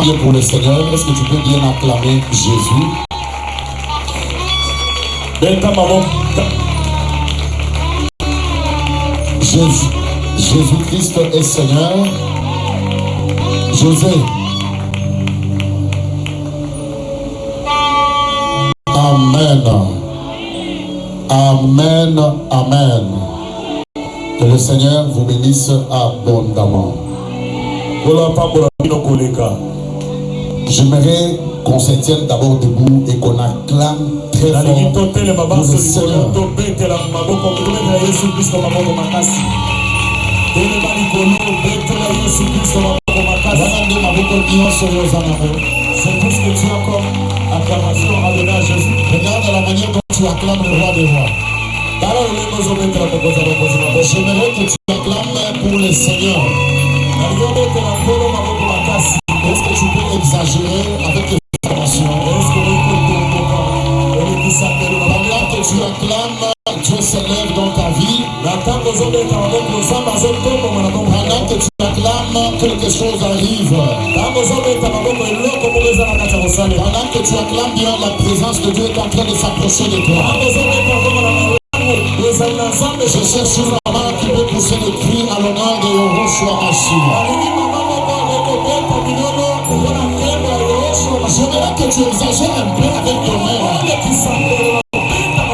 prier pour le Seigneur? Est-ce que tu peux bien acclamer Jésus? Jésus-Christ est Seigneur. José. Amen. Amen. Amen. Que le Seigneur vous bénisse abondamment. J'aimerais qu'on se tienne d'abord debout et qu'on acclame très fort pour le Seigneur. C'est tout ce que tu as comme acclamation à donner à Jésus. Regarde la manière dont tu acclames le roi des rois. J'aimerais que tu acclames pour le Seigneur. Est-ce que tu peux exagérer avec les acclamations? Pendant que tu acclames, Dieu s'élève dans ta vie. Pendant que tu acclames, quelque chose arrive. Pendant que tu acclames bien, la présence de Dieu est en train de s'approcher de toi. Je cherche une maman qui peut pousser le cri à l'honneur de Yahushua Mashiach. J'aimerais que tu exagères un peu avec ton mère.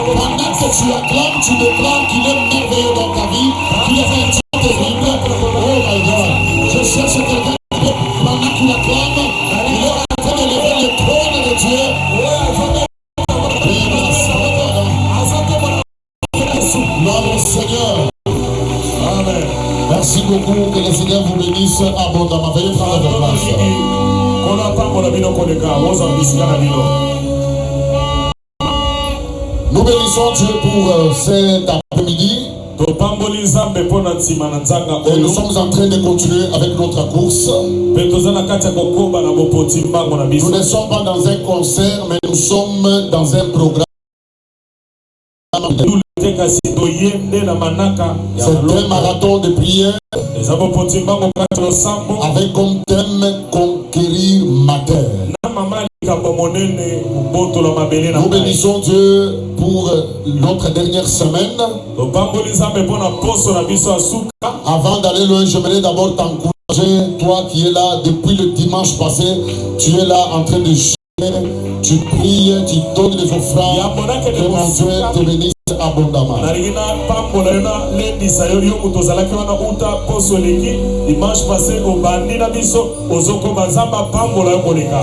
Pendant que tu acclames, tu déclares qu'il est merveilleux dans ta vie, qu'il est un Dieu terrible. Oh my God. Je cherche quelqu'un qui, pendant qu'il acclame, il est en train d'élever le trône de Dieu. Gloire au Seigneur. Amen. Merci beaucoup. Que le Seigneur vous bénisse abondamment. Veuillez prendre votre place. Nous bénissons Dieu pour cet après-midi. Et nous sommes en train de continuer avec notre course. Nous ne sommes pas dans un concert, mais nous sommes dans un programme. C'est un marathon de prière avec comme thème conquérir ma terre. Nous bénissons Dieu pour notre dernière semaine. Avant d'aller loin, j'aimerais d'abord t'encourager, toi qui es là depuis le dimanche passé, tu es là en train de jeûner, tu pries, tu donnes des offrandes, que mon Dieu te bénisse abondamment.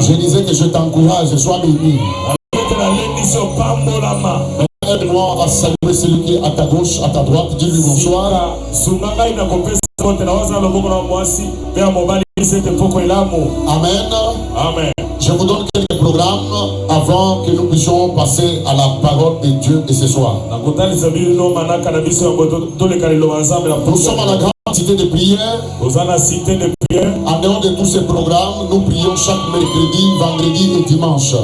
Je disais que je t'encourage, sois béni. Aide-moi à saluer celui qui est à ta gauche, à ta droite. Dis-lui bonsoir. Amen. Amen. Je vous donne quelques programmes avant que nous puissions passer à la parole de Dieu de ce soir. Nous sommes à la grande cité de prière. En dehors de tous ces programmes, nous prions chaque mercredi, vendredi et dimanche.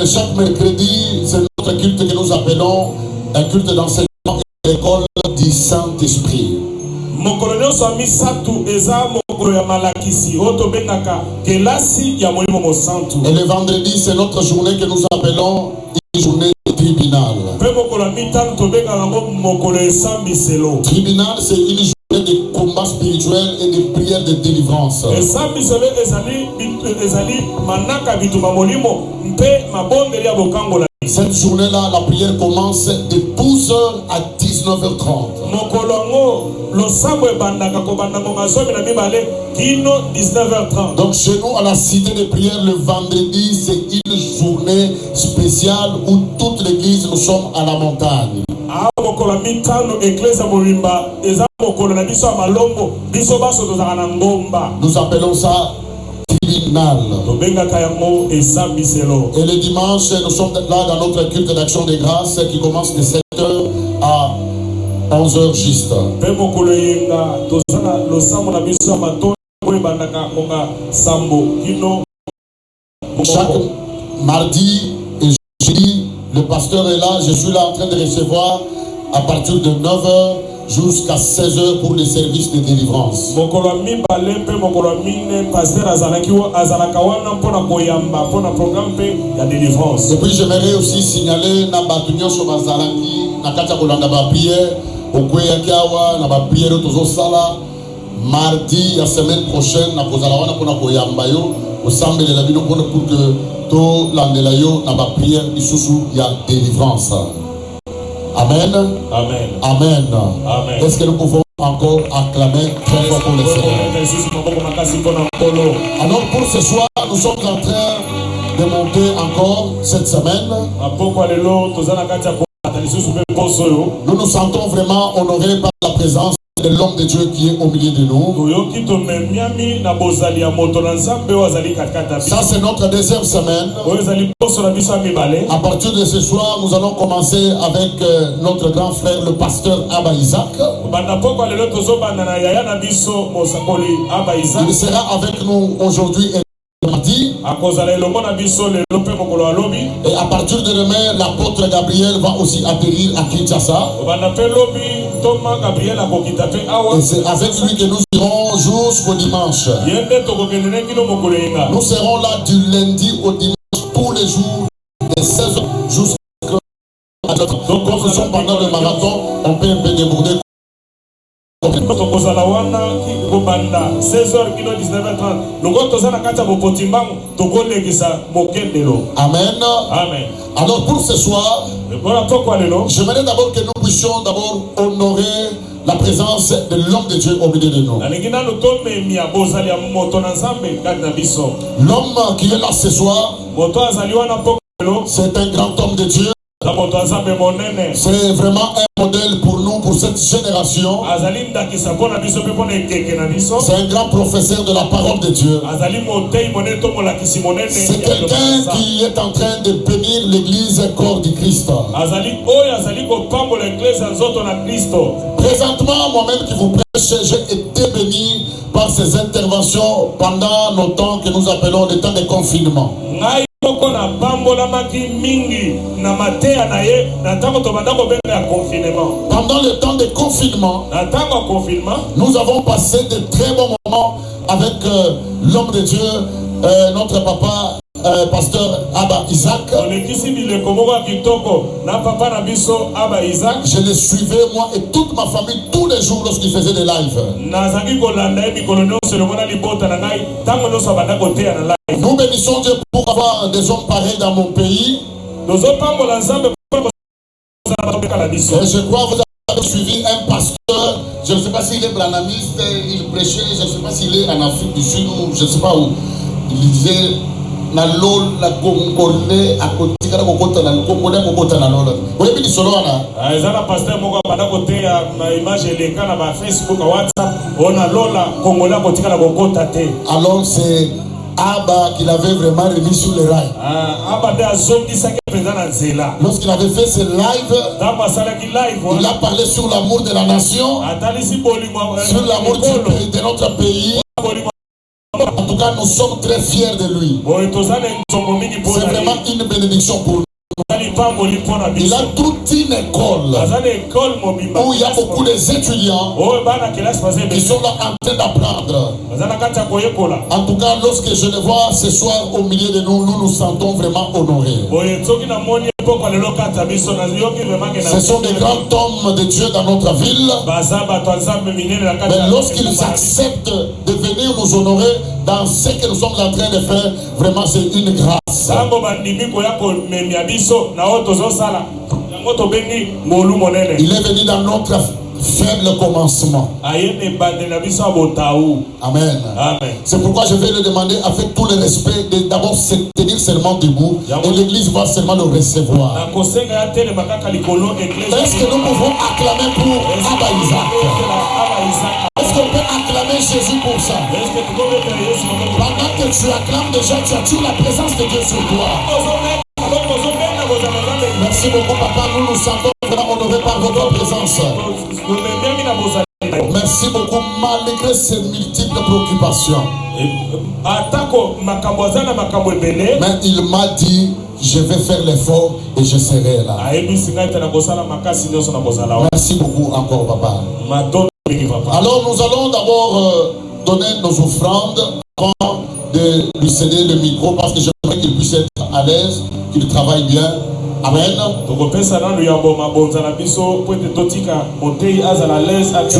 Chaque mercredi, c'est notre culte que nous appelons un culte d'enseignement et l'école du Saint-Esprit. Et le vendredi, c'est notre journée que nous appelons une journée tribunal. Tribunal, c'est une journée de combat spirituel et de prière de délivrance. Cette journée-là, la prière commence de 12h à 19h30. Donc chez nous, à la cité de prière, le vendredi, c'est une journée spéciale où toute l'église, nous sommes à la montagne. Nous appelons ça tribunal. Et le dimanche, nous sommes là dans notre culte d'action de grâce qui commence de 7h à 11h juste. Chaque mardi et jeudi, le pasteur est là, je suis là en train de recevoir à partir de 9h jusqu'à 16h pour les services de délivrance. Et puis j'aimerais aussi signaler na batunyo so bazalaki na kata kolanda ba prière okweya kiawa na ba prière tozo sala mardi la semaine prochaine na kozala wana pona koyamba yo osambele la bino pona pour que to landela yo na ba prière isusu ya délivrance. Amen. Amen. Amen. Amen. Est-ce que nous pouvons encore acclamer très fort pour le Seigneur? Alors pour ce soir, nous sommes en train de monter encore cette semaine. Nous nous sentons vraiment honorés par la présence de l'homme de Dieu qui est au milieu de nous. Ça c'est notre deuxième semaine. À partir de ce soir, nous allons commencer avec notre grand frère, le pasteur Abba Isaac. Il sera avec nous aujourd'hui et mardi. Et à partir de demain, l'apôtre Gabriel va aussi atterrir à Kinshasa. Et c'est avec lui que nous irons jusqu'au dimanche. Nous serons là du lundi au dimanche tous les jours de 16h jusqu'à 18h. Donc quand nous sommes pendant le marathon, on peut un peu déborder. Amen. Amen. Alors pour ce soir, j'aimerais d'abord que nous puissions d'abord honorer la présence de l'homme de Dieu au milieu de nous. L'homme qui est là ce soir, c'est un grand homme de Dieu. C'est vraiment un modèle pour nous, pour cette génération. C'est un grand professeur de la parole de Dieu. C'est quelqu'un qui est en train de bénir l'église corps du Christ. Présentement, moi-même qui vous prêche, j'ai été béni par ces interventions pendant nos temps que nous appelons les temps de confinement. Pendant le temps de confinement, nous avons passé de très bons moments avec l'homme de Dieu, notre papa, pasteur Abba Isaac. Je le suivais, moi et toute ma famille, tous les jours lorsqu'il faisait des lives. Nous bénissons Dieu pour avoir des hommes pareils dans mon pays. Et je crois que vous avez suivi un pasteur, je ne sais pas s'il est branamiste, il prêchait, je ne sais pas s'il est en Afrique du Sud ou je ne sais pas où. Il disait na lol la congolais à côté de la côte na congolais à côté na lol. Vous avez dit solo ana. Ezana pasteur moko bana côté na image les kana ba Facebook WhatsApp on a lola congolais à côté de la côte té. Alors c'est Abba qui l'avait vraiment remis sur les rails. Lorsqu'il avait fait ce live, il a parlé sur l'amour de la nation, sur l'amour de notre pays. En tout cas, nous sommes très fiers de lui. C'est vraiment une bénédiction pour nous. Il a toute une école où il y a beaucoup d'étudiants qui sont là en train d'apprendre. En tout cas, lorsque je le vois ce soir au milieu de nous, nous nous sentons vraiment honorés. Ce sont des grands hommes de Dieu dans notre ville. Mais lorsqu'ils acceptent de venir nous honorer dans ce que nous sommes en train de faire, vraiment c'est une grâce. Il est venu dans notre faible commencement. Amen. C'est pourquoi je vais le demander avec tout le respect de d'abord se tenir seulement debout et l'église va seulement le recevoir. Est-ce que nous pouvons acclamer pour Abba Isaac? Est-ce qu'on peut acclamer Jésus pour ça? Pendant que tu acclames déjà, tu attires la présence de Dieu sur toi. Merci beaucoup papa, nous nous sentons vraiment honorés par votre présence. Merci beaucoup malgré ces multiples préoccupations. Mais il m'a dit, je vais faire l'effort et je serai là. Merci beaucoup encore, papa. Alors nous allons d'abord donner nos offrandes avant de lui céder le micro parce que j'aimerais qu'il puisse être à l'aise, qu'il travaille bien. Amen. Tu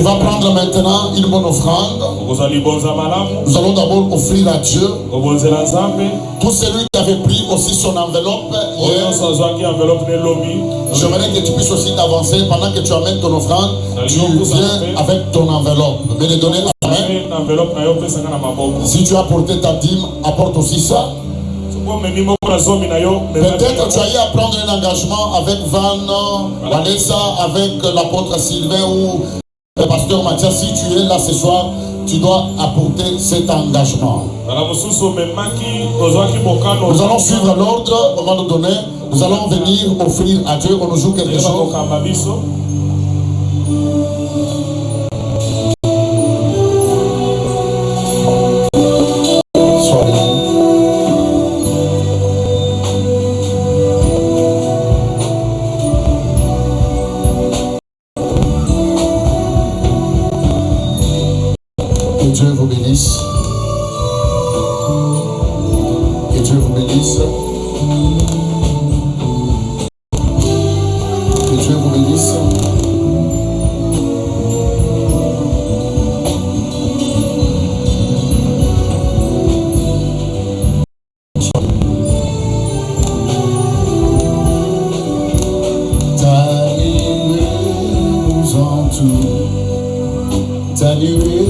vas prendre maintenant une bonne offrande. Nous allons d'abord offrir à Dieu. Tout celui qui avait pris aussi son enveloppe hier, j'aimerais que tu puisses aussi t'avancer pendant que tu amènes ton offrande. Tu viens avec ton enveloppe. Mais les donner à main. Si tu as porté ta dîme, apporte aussi ça. Peut-être tu as eu à prendre un engagement avec Van, Vanessa, avec l'apôtre Sylvain ou le pasteur Mathias. Si tu es là ce soir, tu dois apporter cet engagement. Nous allons suivre l'ordre, on va nous donner. Nous allons venir offrir à Dieu, on nous joue quelque chose. Que Dieu vous bénisse. Que Dieu vous bénisse. Que Dieu vous bénisse. Ta nuée nous entoure. Ta nuée.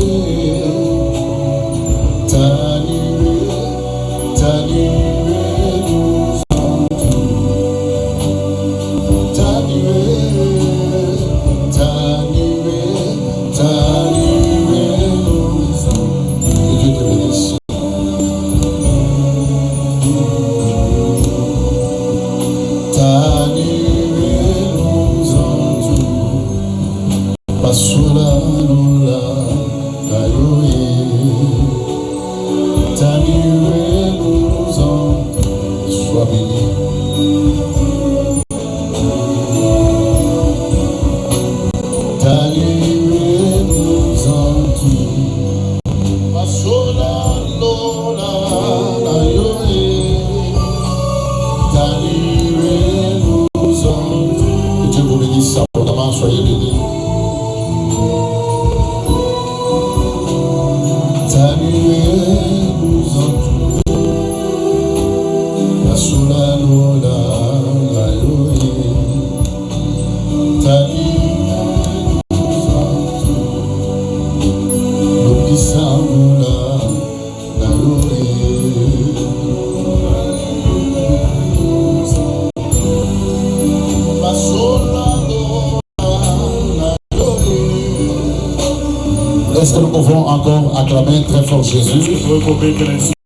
Est-ce que nous pouvons encore acclamer très fort Jésus?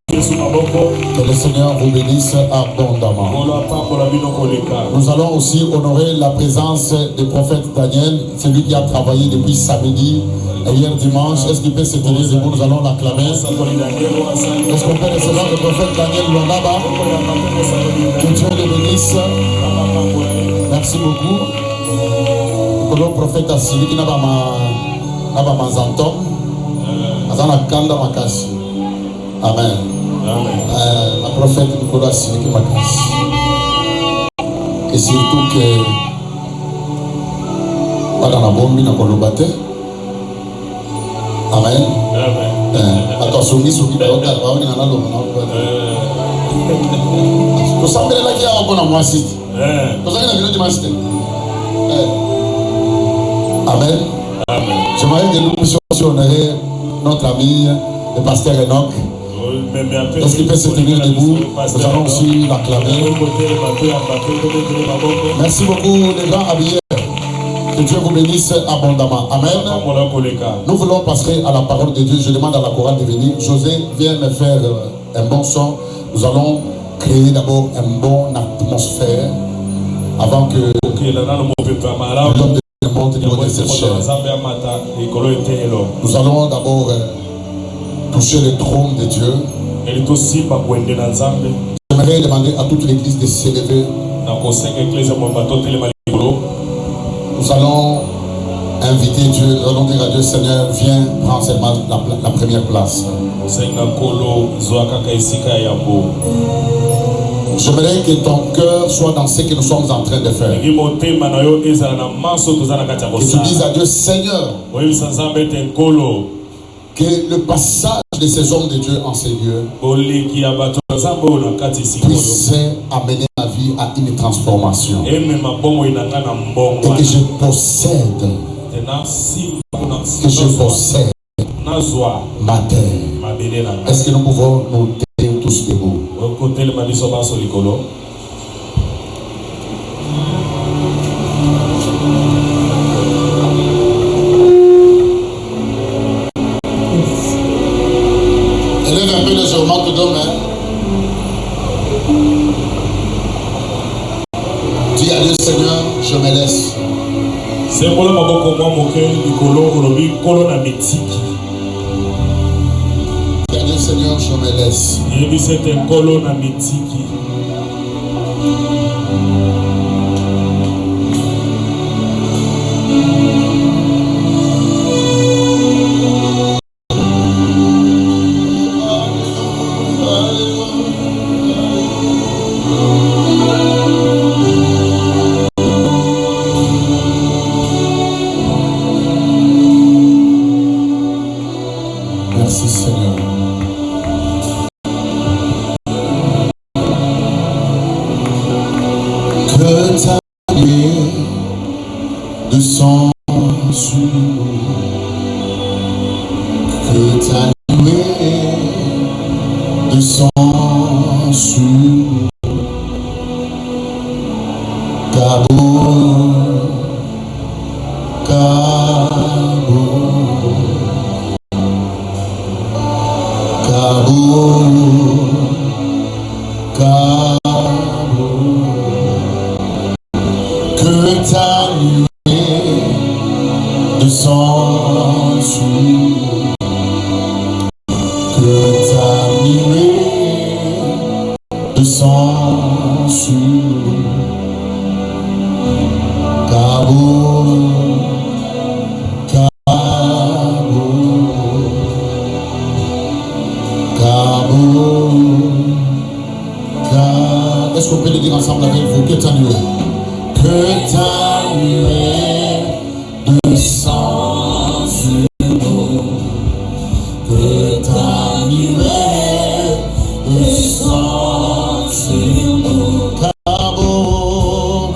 Que le Seigneur vous bénisse abondamment. Nous allons aussi honorer la présence du prophète Daniel, celui qui a travaillé depuis samedi et hier dimanche. Est-ce qu'il peut se tenir debout? Nous allons l'acclamer. Est-ce qu'on peut recevoir le prophète Daniel Londaba? Que Dieu le bénisse. Merci beaucoup. Le prophète Assili qui n'a pas mazantom. Azana kanda makasi. Amen. La prophète Nicolas Assili qui makasi. Et surtout que pas dans la bombe na kolobate. Amen. Attention, ni souki ba oka ba oni na lo na ko. Ko sambele la ki a ko na mwasi. Ko sanga na bino dimanche. Amen. J'aimerais que nous puissions honorer notre ami, le pasteur Enoch. Est-ce qu'il peut se tenir debout? Nous allons aussi l'acclamer. Merci beaucoup les gens habillés. Que Dieu vous bénisse abondamment. Amen. Nous voulons passer à la parole de Dieu. Je demande à la chorale de venir. José, viens me faire un bon son. Nous allons créer d'abord une bonne atmosphère avant que l'homme monte au niveau de cette chair. Nous allons d'abord toucher le trône de Dieu, j'aimerais demander à toute l'église de s'élever. Nous allons inviter Dieu, nous allons dire à Dieu, Seigneur, viens prendre seulement la première place. J'aimerais que ton cœur soit dans ce que nous sommes en train de faire. Que tu dises à Dieu, Seigneur, que le passage de ces hommes de Dieu en ces lieux puisse amener ma vie à une transformation. Et que je possède ma terre. Est-ce que nous pouvons nous tenir tous debout? Élève un peu légèrement tout d'homme. Dis à Dieu, Seigneur, je me laisse. Dis Seigneur, je me laisse. Merci Seigneur. Que ta lumière descende sur nous. Que ta lumière descende sur nous. Cabo, Cabo. Cabo, Cabo, que ta lumière descende sur nous, que ta lumière descende sur nous, Cabo, Cabo. Est-ce qu'on peut le dire ensemble avec vous? Que ta lumière descend sur nous. Que ta lumière descend sur nous. Cabo,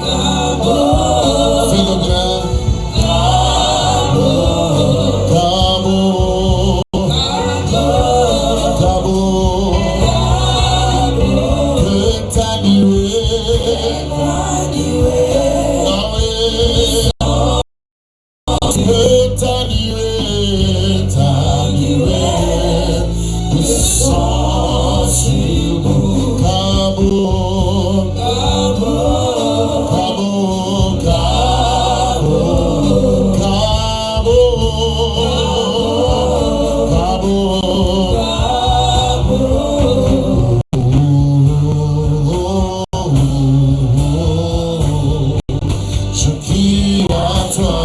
Cabo, fais-le bien. Cabo, Cabo, Cabo. Je crie à toi,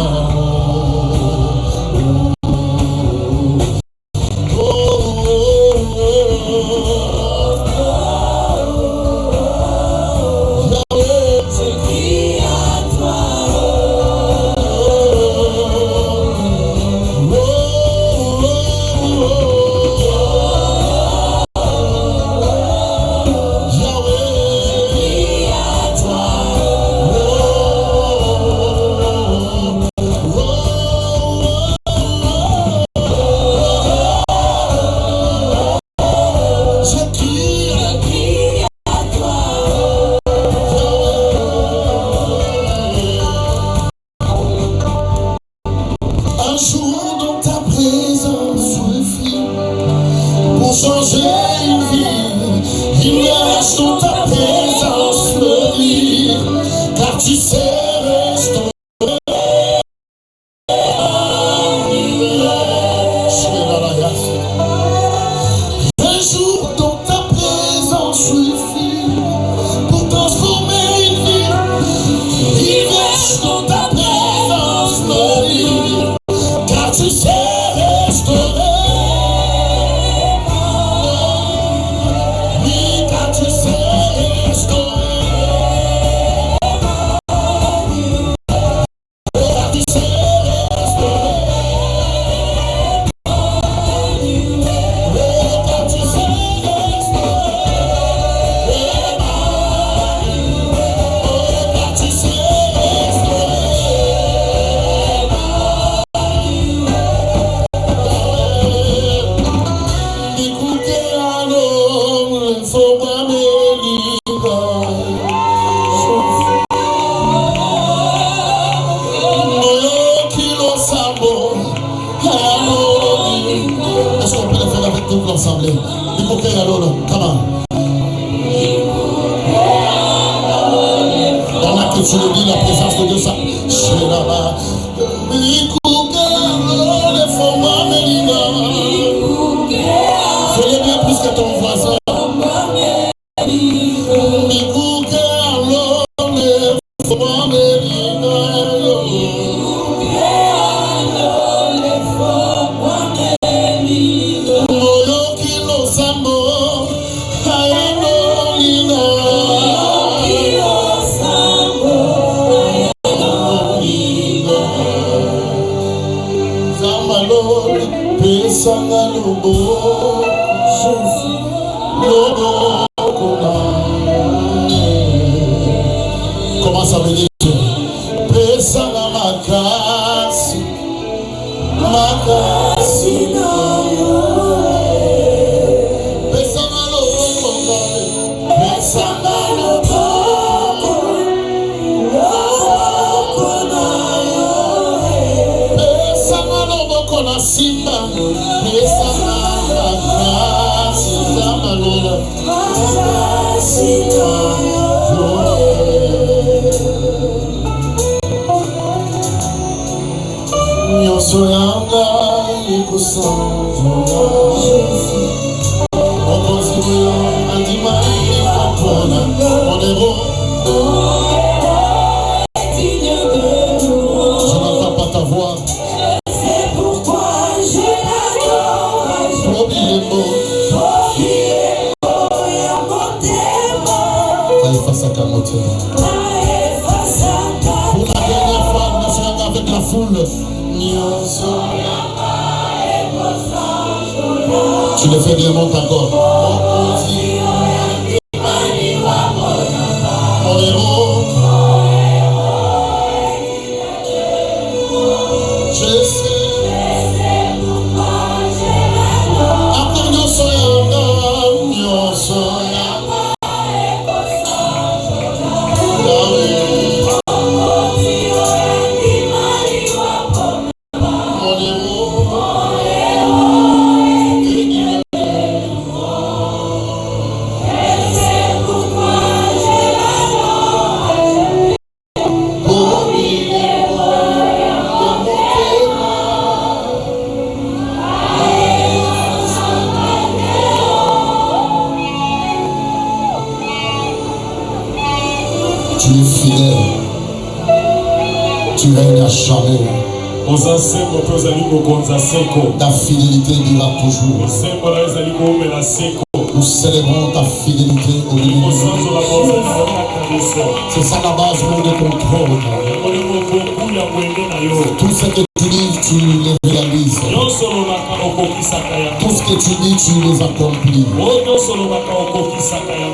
Est-ce qu'on peut le faire avec toute l'ensemble? Come on. Pendant que tu le dis, la présence de Dieu, ça. Fais-le bien plus que ton voisin. Comment ça veut dire? Pour la dernière fois, nous sommes avec la foule. Tu le fais bien, monte encore. Mon héros. Je sais. Après nous soyons tu es fidèle. Tu règnes à jamais. Ta fidélité dura toujours. Nous célébrons ta fidélité au milieu de nous. C'est ça la base de contrôle. Tout ce que tu dis, tu le réalises. Tout ce que tu dis, tu les accomplis.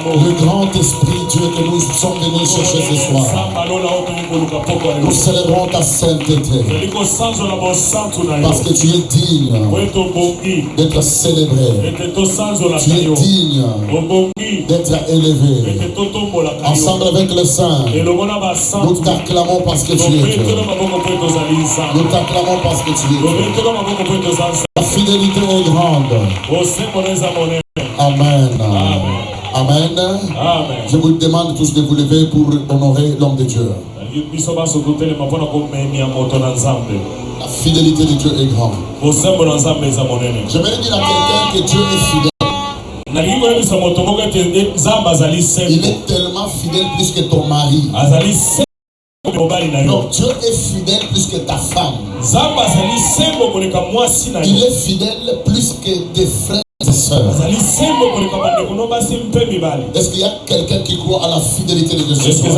Le grand esprit, Dieu, que nous sommes venus chercher ce soir. Nous célébrons ta sainteté. Parce que tu es digne d'être célébré. Tu es digne d'être élevé. Ensemble avec le Saint, nous t'acclamons parce que tu es Dieu. Nous t'acclamons parce que tu es Dieu. La fidélité est grande. Amen. Amen. Je vous demande tous de vous lever pour honorer l'homme de Dieu. La fidélité de Dieu est grande. J'aimerais dire à quelqu'un que Dieu est fidèle. Il est tellement fidèle plus que ton mari. Non, Dieu est fidèle plus que ta femme. Il est fidèle plus que tes frères et sœurs. Est-ce qu'il y a quelqu'un qui croit à la fidélité de Dieu ce soir?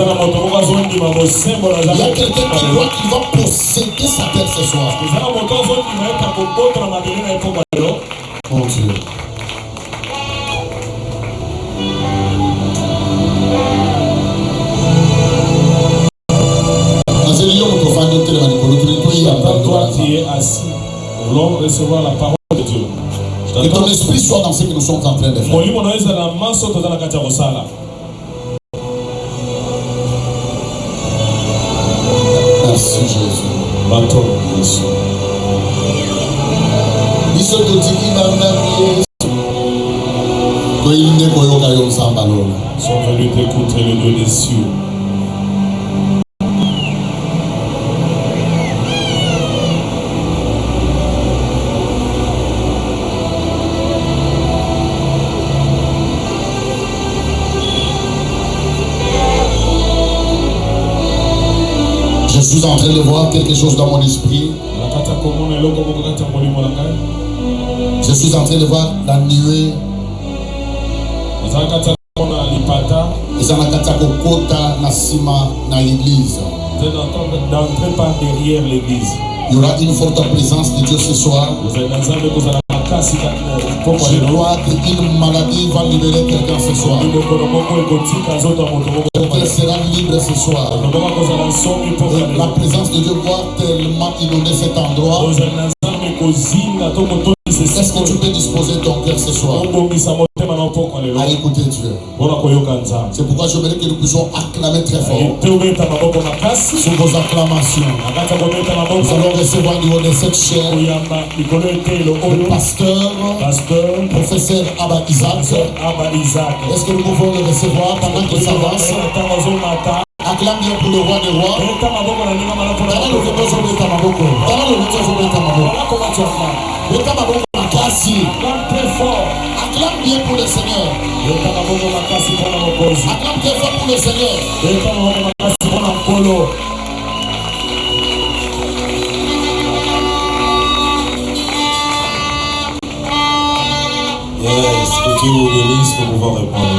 Il y a quelqu'un qui croit qu'il va posséder sa terre ce soir. Mon Dieu. Toi qui es assis, voulons recevoir la parole de Dieu. Que ton esprit soit dans ce que nous sommes en train de faire. Merci Jésus. Sont venus t'écouter le Dieu des cieux. Je suis en train de voir quelque chose dans mon esprit. Je suis en train de voir la nuée. Ils ont dans l'église. D'entrer par derrière l'église. Il y aura une forte présence de Dieu ce soir. Je crois qu'une maladie va libérer quelqu'un ce soir. Quelqu'un sera libre ce soir. La présence de Dieu va tellement inonder cet endroit. Est-ce que tu peux disposer ton cœur ce soir à écouter Dieu? C'est pourquoi je voudrais que nous puissions acclamer très fort. Sous vos acclamations, nous allons recevoir du haut de cette chair le pasteur, professeur Abba Isaac. Est-ce que nous pouvons le recevoir pendant qu'il s'avance? Acclame bien pour le roi des rois. Acclame bien pour le Seigneur. Acclame très fort pour le Seigneur. Yes, que Dieu vous bénisse, nous pouvons répondre.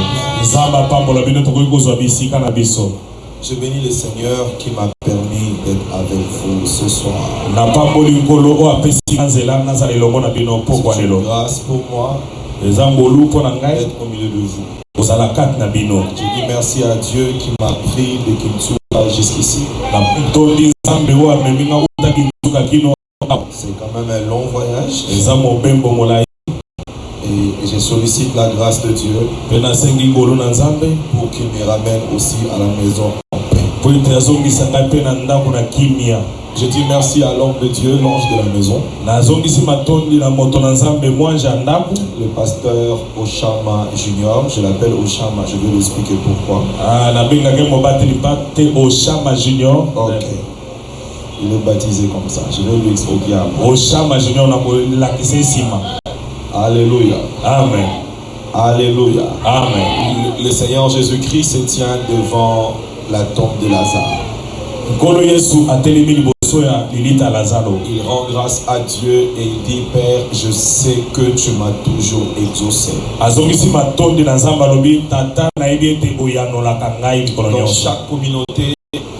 Je bénis le Seigneur qui m'a permis d'être avec vous ce soir. C'est une grâce pour moi d'être au milieu de vous. Je dis merci à Dieu qui m'a pris de Kinshasa jusqu'ici. C'est quand même un long voyage. Et je sollicite la grâce de Dieu pour qu'il me ramène aussi à la maison en paix. Je dis merci à l'homme de Dieu, l'ange de la maison, le pasteur Oshama Junior. Je l'appelle Oshama, je vais lui expliquer pourquoi. Ok. Il est baptisé comme ça, je vais lui expliquer après. Alléluia. Amen. Alléluia. Amen. Le Seigneur Jésus-Christ se tient devant la tombe de Lazare. Il rend grâce à Dieu et il dit: Père, je sais que tu m'as toujours exaucé. Dans chaque communauté,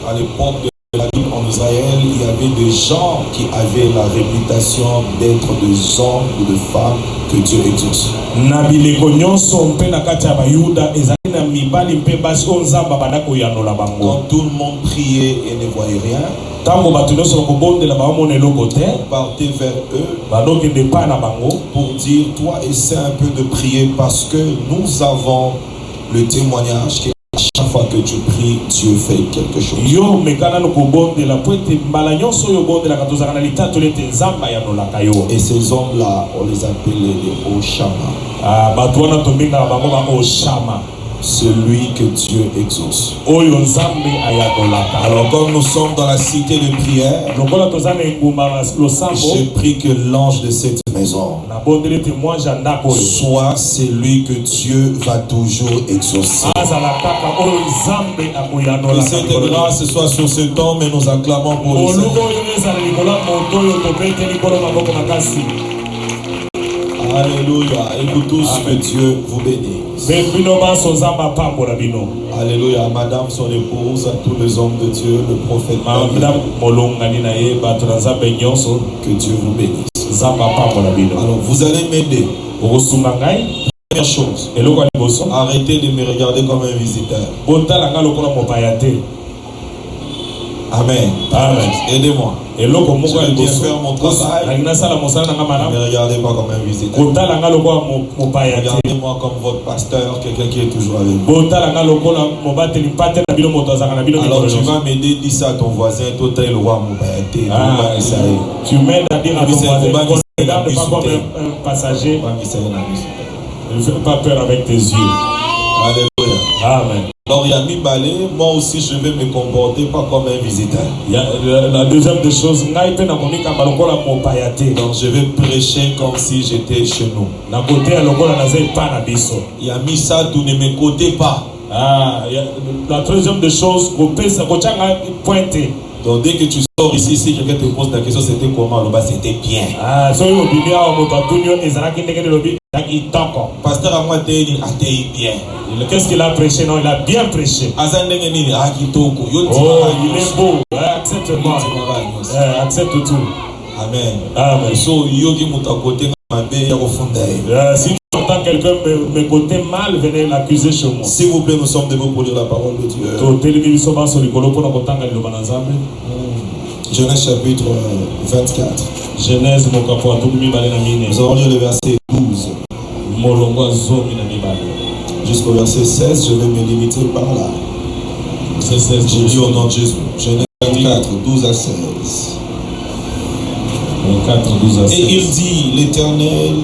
à l'époque de la Bible en Israël, il y avait des gens qui avaient la réputation d'être des hommes ou des femmes que Dieu exauce. Quand tout le monde priait et ne voyait rien, on partait vers eux pour dire: toi essaie un peu de prier parce que nous avons le témoignage que chaque fois que tu pries, Dieu fait quelque chose. Et ces hommes-là, on les appelait les Oshama. Celui que Dieu exauce. Alors comme nous sommes dans la cité de prière, je prie que l'ange de cette maison soit celui que Dieu va toujours exaucer. Que cette grâce soit sur cet homme et nous acclamons pour le Seigneur. Alléluia. Et vous tous, que Dieu vous bénisse. Alléluia. Madame, son épouse, à tous les hommes de Dieu, le prophète. Que Dieu vous bénisse. Alors, vous allez m'aider. Première chose, arrêtez de me regarder comme un visiteur. Amen. Amen. Aidez-moi. Je vais bien faire mon travail. Ne me regardez pas comme un visiteur. Regardez-moi comme votre pasteur, quelqu'un qui est toujours avec vous. Alors tu vas m'aider, dis ça à ton voisin, toi t'es le roi Moubayaté. Tu m'aides à dire à ton voisin. Regarde pas comme un passager. Ne fais pas peur avec tes yeux. Alléluia. Amen. Alors Yami Balé, moi aussi je vais me comporter pas comme un visiteur. La deuxième des choses, donc je vais prêcher comme si j'étais chez nous. Yami Sadou, ne me côté pas. La troisième des choses, pointer. Donc dès que tu sors ici, si quelqu'un te pose la question, c'était comment? Là-bas, c'était bien. Pasteur à moi, t'es bien. Qu'est-ce qu'il a prêché? Non, il a bien prêché. Oh, il est beau. Accepte-moi. Accepte tout. Amen. Amen. So, si tu entends quelqu'un me côté mal, venez l'accuser chez moi. S'il vous plaît, nous sommes debout pour lire la parole de Dieu. Genèse chapitre 24. Genèse, nous allons lire le verset 12 jusqu'au verset 16. Je vais me limiter par là. Je lis au nom de Jésus. Genèse 24, 12 à 16. 24, 12 à 16. Et il dit, l'Éternel,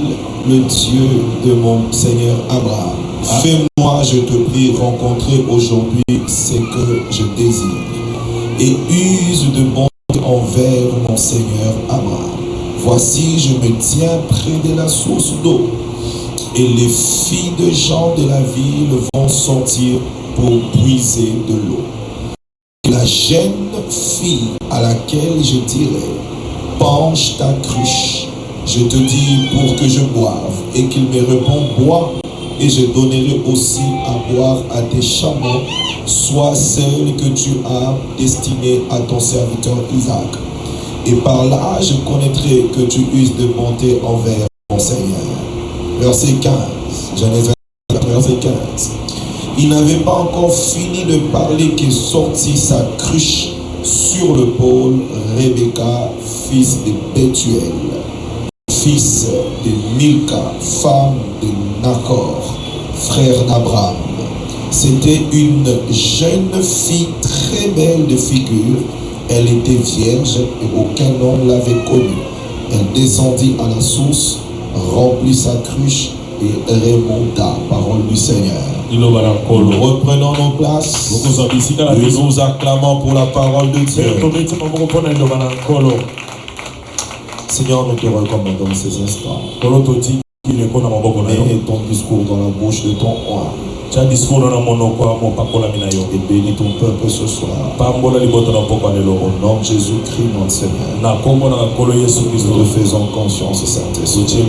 le Dieu de mon Seigneur Abraham, fais-moi, je te prie, rencontrer aujourd'hui ce que je désire, et use de bonté envers mon Seigneur Abraham. Voici, je me tiens près de la source d'eau, et les filles de gens de la ville vont sortir pour puiser de l'eau. La jeune fille à laquelle je dirai, penche ta cruche, je te dis pour que je boive, et qu'il me répond, bois, et je donnerai aussi à boire à tes chameaux, soit celle que tu as destinée à ton serviteur Isaac. Et par là, je connaîtrai que tu uses de bonté envers mon Seigneur. Verset 15, Genèse 24, verset 15. Il n'avait pas encore fini de parler que sortit sa cruche sur le pôle Rebecca, fils de Bethuel, fils de Milka, femme de Nacor, frère d'Abraham. C'était une jeune fille très belle de figure. Elle était vierge et aucun homme l'avait connue. Elle descendit à la source, remplit sa cruche et remonta. Parole du Seigneur. Reprenons nos places et nous acclamons pour la parole de Dieu. Seigneur, nous te recommandons ces instants. Mets ton discours dans la bouche de ton roi. Et bénis ton peuple ce soir. Au nom de Jésus-Christ, notre Seigneur. Nous te faisons confiance, Saint-Esprit.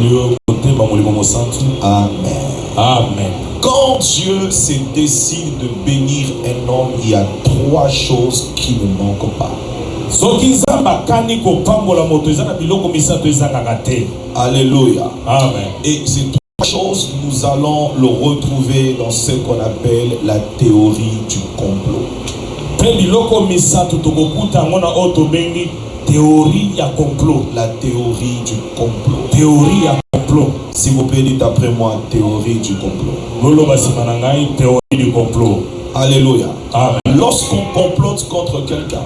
Amen. Amen. Quand Dieu se décide de bénir un homme, il y a trois choses qui ne manquent pas. Alléluia. Amen. Et ces trois choses, nous allons le retrouver dans ce qu'on appelle la théorie du complot. La théorie du complot. S'il vous plaît, dites après moi, théorie du complot. Alléluia. Amen. Lorsqu'on complote contre quelqu'un,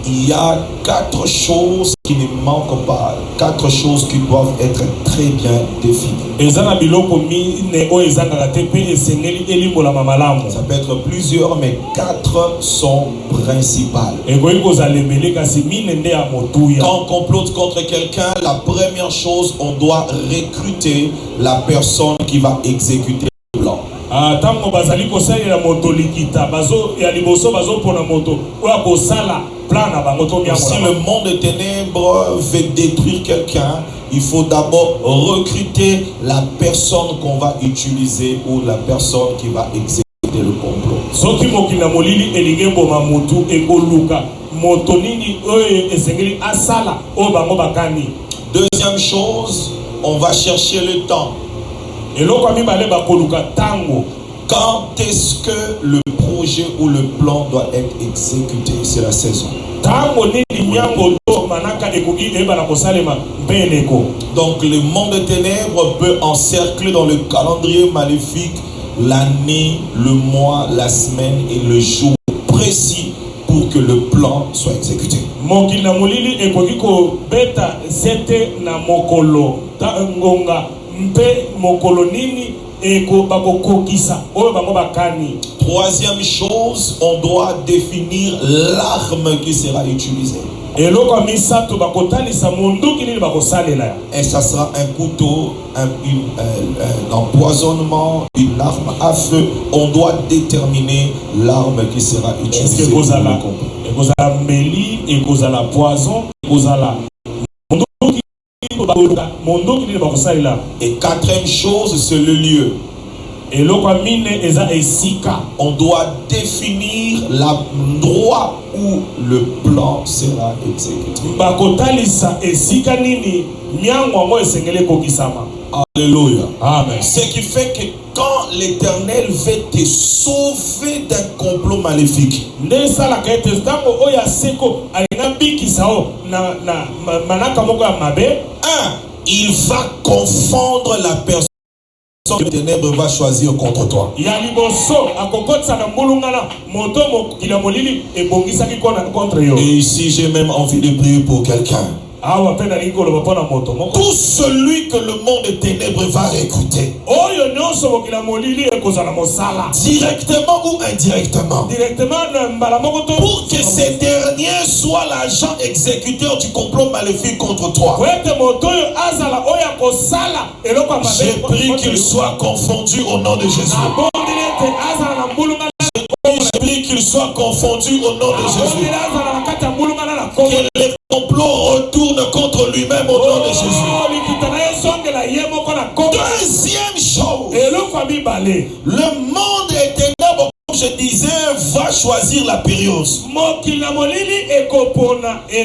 il y a quatre choses qui ne manquent pas, quatre choses qui doivent être très bien définies. Ça peut être plusieurs, mais quatre sont principales. Quand on complote contre quelqu'un, la première chose, on doit recruter la personne qui va exécuter le plan. Si le monde des ténèbres veut détruire quelqu'un, il faut d'abord recruter la personne qu'on va utiliser ou la personne qui va exécuter le complot. Deuxième chose, on va chercher le temps. Quand est-ce que le projet ou le plan doit être exécuté? C'est la saison. Donc le monde des ténèbres peut encercler dans le calendrier maléfique l'année, le mois, la semaine et le jour précis pour pour que le plan soit exécuté. Mokili na molili ekoki ko beta zete na mokolo ta ngonga mpe mokolo nini eko bakokokisa oyo bango bakani. Troisième chose, on doit définir l'arme qui sera utilisée. Et ça sera un couteau, un empoisonnement, une arme à feu. On doit déterminer l'arme qui sera utilisée. Et quatrième chose, c'est le lieu. On doit définir l'endroit où le plan sera exécuté. Alléluia. Amen. Ce qui fait que quand l'Éternel veut te sauver d'un complot maléfique, il va confondre la personne que les ténèbres va choisir contre toi. Et ici, j'ai même envie de prier pour quelqu'un. Tout celui que le monde des ténèbres va recruter, directement ou indirectement, pour que ces derniers soient l'agent exécuteur du complot maléfique contre toi, j'ai pris qu'il soit confondu au nom de Jésus. J'ai pris qu'il soit confondu au nom de Jésus. Que les complots retournent contre lui-même au nom de Jésus. Deuxième chose, le monde est ténèbres, comme je disais, va choisir la période.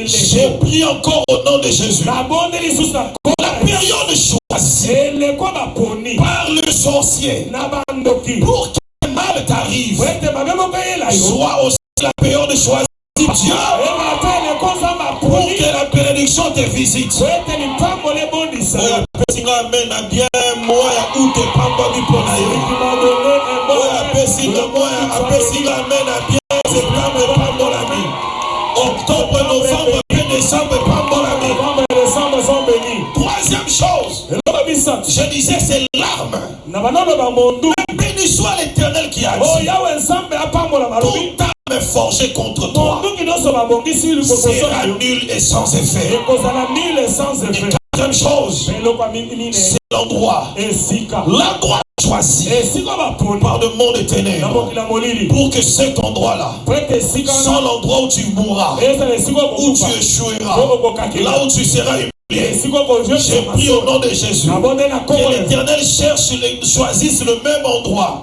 J'ai pris encore au nom de Jésus. La période choisie par le sorcier pour que le mal t'arrive soit aussi la période choisie par Dieu pour que la bénédiction te visite. Octobre, novembre, décembre, troisième chose, je disais, c'est l'arme. Béni soit l'Éternel qui a dit, toute arme forgée contre toi sera nulle et sans effet. Et quatrième chose, c'est l'endroit. L'endroit choisi par le monde des ténèbres pour que cet endroit-là, sans l'endroit où tu mourras, où tu échoueras, là où tu seras humilié, j'ai pris au nom de Jésus que l'Éternel choisisse le même endroit.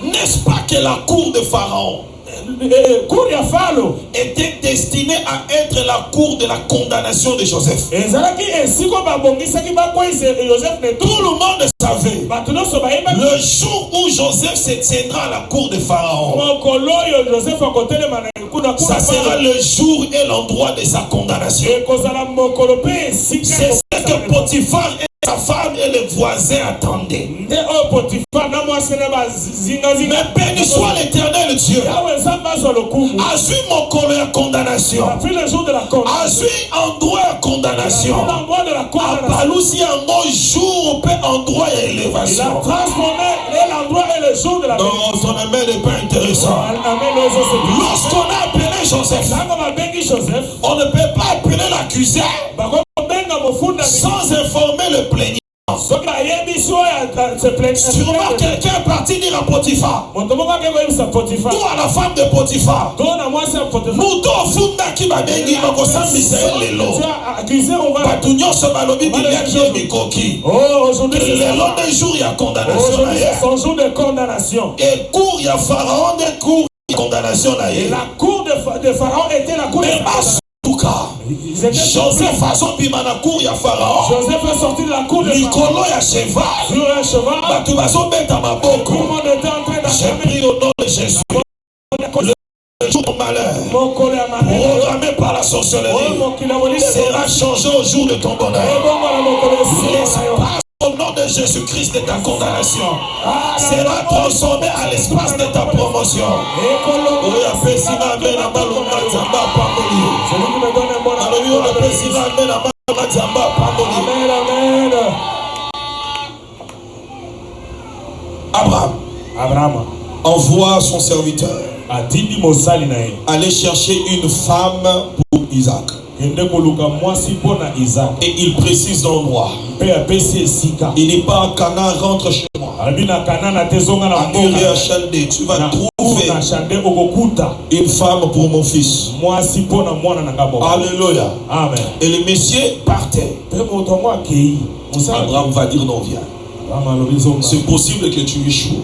N'est-ce pas que la cour de Pharaon était destinée à être la cour de la condamnation de Joseph? Tout le monde savait le jour où Joseph se tiendra à la cour de Pharaon, ça sera le jour et l'endroit de sa condamnation. C'est ce que Potiphar et sa femme et les voisins attendaient. Mais béni soit l'Éternel Dieu. Azui mon colo ya condamnation. Azui endroit ya condamnation. Abalusi yango jour pe endroit ya élévation. Il a transformé l'endroit et le jour de la bénédiction. Non, son amen n'est pas intéressant. Lorsqu'on a appelé Joseph, on ne peut pas appeler l'accusé sans informer le plaignant. Tu vois quelqu'un est parti dire à Potiphar, ou à la femme de Potiphar, nous devons funda qui va bénir nos sambisel lelo. Batunyo se malobi bilia qui est mikoki. Le long des jours il y a condamnation. Son jour de condamnation. Et cour il y a Pharaon des cours de condamnation. La cour de Pharaon était la cour de Pharaon. Joseph a sorti de la cour ya Pharaon. Joseph est sorti de la cour de Pharaon. Nicolo ya cheval. Sur un cheval. Tout le monde était en train d'acclamer. J'ai pris au nom de Jésus. Le jour de malheur programmé par la sorcellerie sera changé au jour de ton bonheur. L'espace au nom de Jésus-Christ de ta condamnation sera transformé à l'espace de ta promotion. Abraham envoie son serviteur aller chercher une femme pour Isaac. Et il précise l'endroit. Il n'est pas en Canaan, rentre chez moi. À Uri Hachandé, tu vas trouver une femme pour mon fils. Alléluia. Amen. Et le monsieur partait. Abraham va dire non, viens. C'est possible que tu échoues.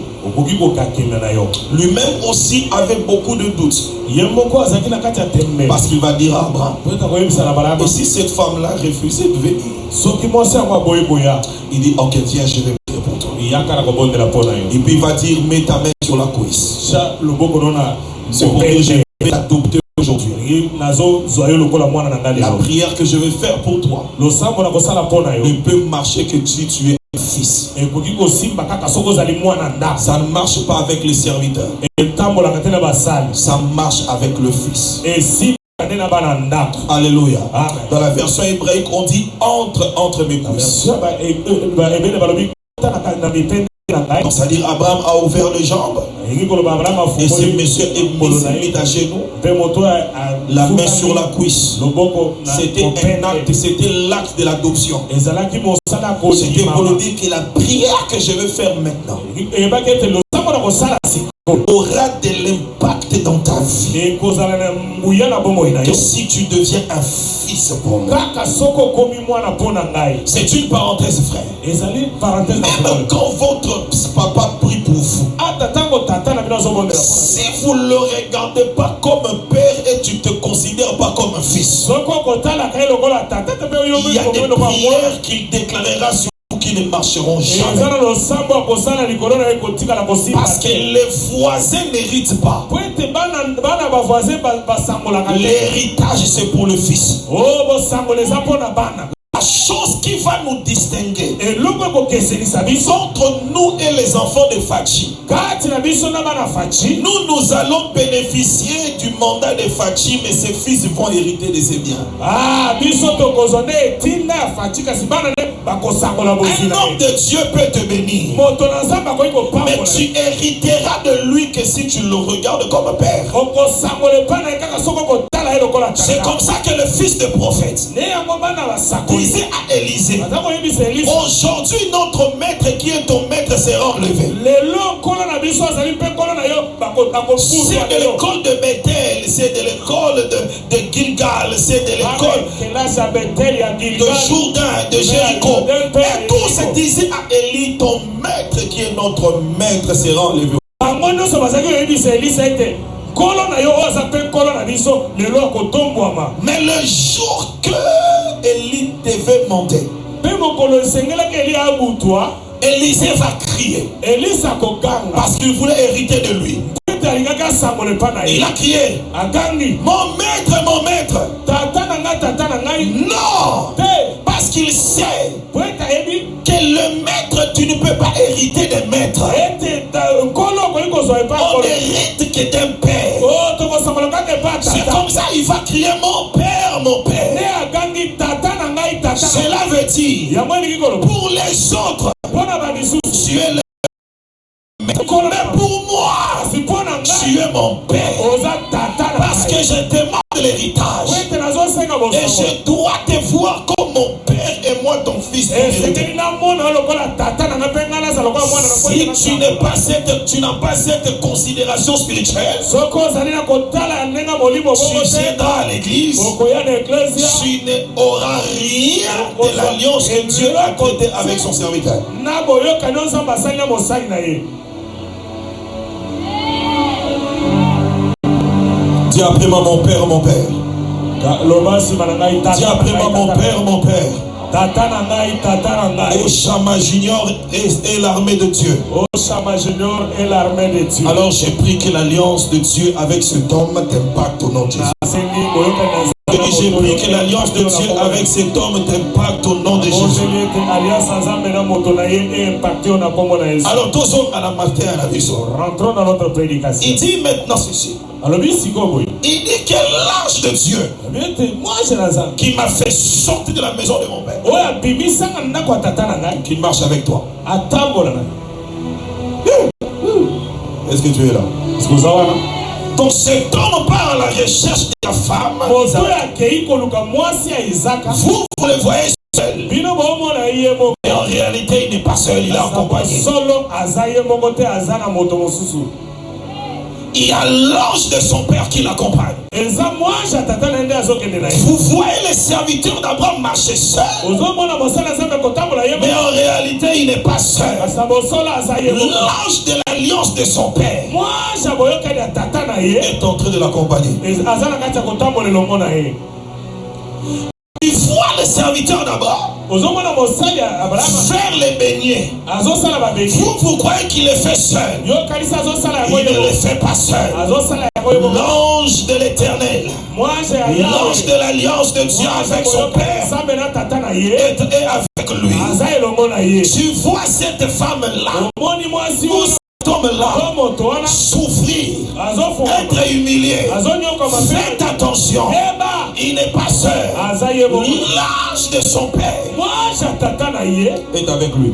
Lui-même aussi avait beaucoup de doutes. Parce qu'il va dire à Abraham, et si cette femme-là refusait de venir, il dit ok, viens, je vais prier pour toi. Et puis il va dire, mets ta main sur la cuisse. C'est pour que je vais t'adopter aujourd'hui. La prière que je vais faire pour toi ne peut marcher que si tu es fils. Ça ne marche pas avec les serviteurs. Ça marche avec le fils. Alléluia. Dans la version hébraïque, on dit entre mes cuisses. C'est-à-dire Abraham a ouvert les jambes et ce monsieur est mis à genoux, la main sur la cuisse. C'était un acte, c'était l'acte de l'adoption. C'était pour lui dire que la prière que je vais faire maintenant aura de l'impact dans ta vie. Que si tu deviens un fils pour moi. C'est une parenthèse, frère. Même quand votre papa prie pour vous, si vous ne le regardez pas comme un père et tu ne te considères pas comme un fils, il y a des prières qu'il déclarera sur qui ne marcheront jamais. Parce que les voisins n'héritent pas. L'héritage, c'est pour le fils. La chose qui va nous distinguer entre nous et les enfants de Fachi, nous allons bénéficier du mandat de Fachi, mais ses fils vont hériter de ses biens. Un homme de Dieu peut te bénir, mais tu hériteras de lui que si tu le regardes comme un père. C'est comme ça que le fils de prophète disait à Élisée, aujourd'hui notre maître qui est ton maître sera enlevé. C'est de l'école de Bethel, c'est de l'école de Gilgal, c'est de l'école de Jourdain, de Jéricho. Et tout se disait à Élie, ton maître qui est notre maître sera enlevé. Mais le jour que Élie devait monter, Élisée va crier parce qu'il voulait hériter de lui. Il a crié, mon maître, mon maître. Non, parce qu'il sait que le maître, tu ne peux pas hériter des maîtres. On hérite que d'un père. C'est comme ça il va crier, mon père, mon père. Cela veut dire, pour les autres, tu es le mais pour moi, tu es mon père. Parce que je demande l'héritage. Et je dois te voir comme mon père et moi ton fils. Si tu n'as pas cette considération spirituelle, tu viendras à l'église, tu n'auras rien de l'alliance que Dieu a traité avec son serviteur. Dis après moi, mon père, mon père. Dis après moi, mon père, mon père. Oshama Junior et l'armée de Dieu. Alors j'ai pris que l'alliance de Dieu avec cet homme t'impacte au nom de Jésus. Et j'ai pris que l'alliance de Dieu avec cet homme t'impacte au nom de Jésus. Alors, tous hommes à la matin à la maison. Rentrons dans notre prédication. Il dit maintenant ceci. Il dit que l'ange de Dieu qui m'a fait sortir de la maison de mon père, qu'il marche avec toi. Est-ce que tu es là? Donc cet homme part à la recherche de la femme. Vous le voyez seul. Et en réalité, il n'est pas seul, il est accompagné. Il y a l'ange de son père qui l'accompagne. Vous voyez les serviteurs d'Abraham marcher seuls. Mais en réalité, il n'est pas seul. L'ange de l'alliance de son père est en train de l'accompagner. Il voit les serviteurs d'Abraham faire les beignets. Vous croyez qu'il les fait seul? Il ne les fait pas seul. L'ange de l'Éternel, l'ange de l'alliance de Dieu avec son père est avec lui. Tu vois cette femme-là, cet homme-là souffrir, être humilié. Faites attention, il n'est pas seul. L'ange de son père est avec lui.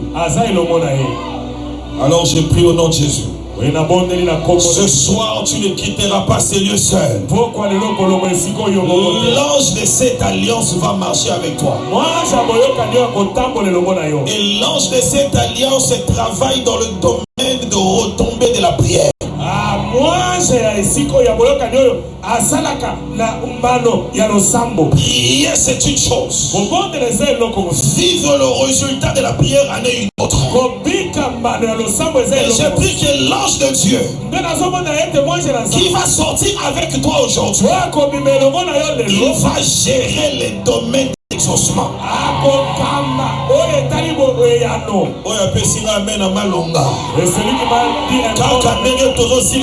Alors je prie au nom de Jésus. Ce soir, tu ne quitteras pas ces lieux seul. L'ange de cette alliance va marcher avec toi. Et l'ange de cette alliance travaille dans le domaine de retombée de la prière. Prier, c'est une chose. Vivre le résultat de la prière en est une autre. Et j'ai pris que l'ange de Dieu qui va sortir avec toi aujourd'hui, il va gérer les domaines d'exaucement.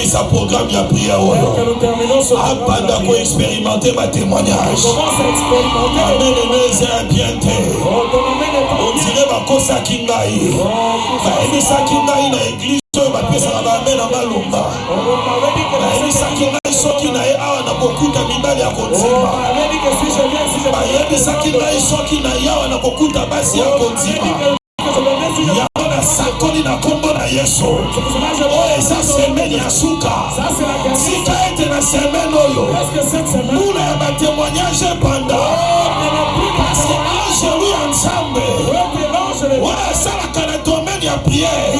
Sa programme ya prière abanda ko expérimenter ma témoignage. On dirait bakosa kingai baebisa kingai na église bapesa na bamena malonga baebisa kingai soki na ye awa na kokuta mibali ya konzima baebisa kingai soki na ye awa na kokuta basi ya konzima yabona sakoli na kombo na Yesu. Eza semaine ya suka sika ete na semaine oyo mula ya batémoignage panda parce que ange lui ensemble oyo asalaka na domaine ya prière.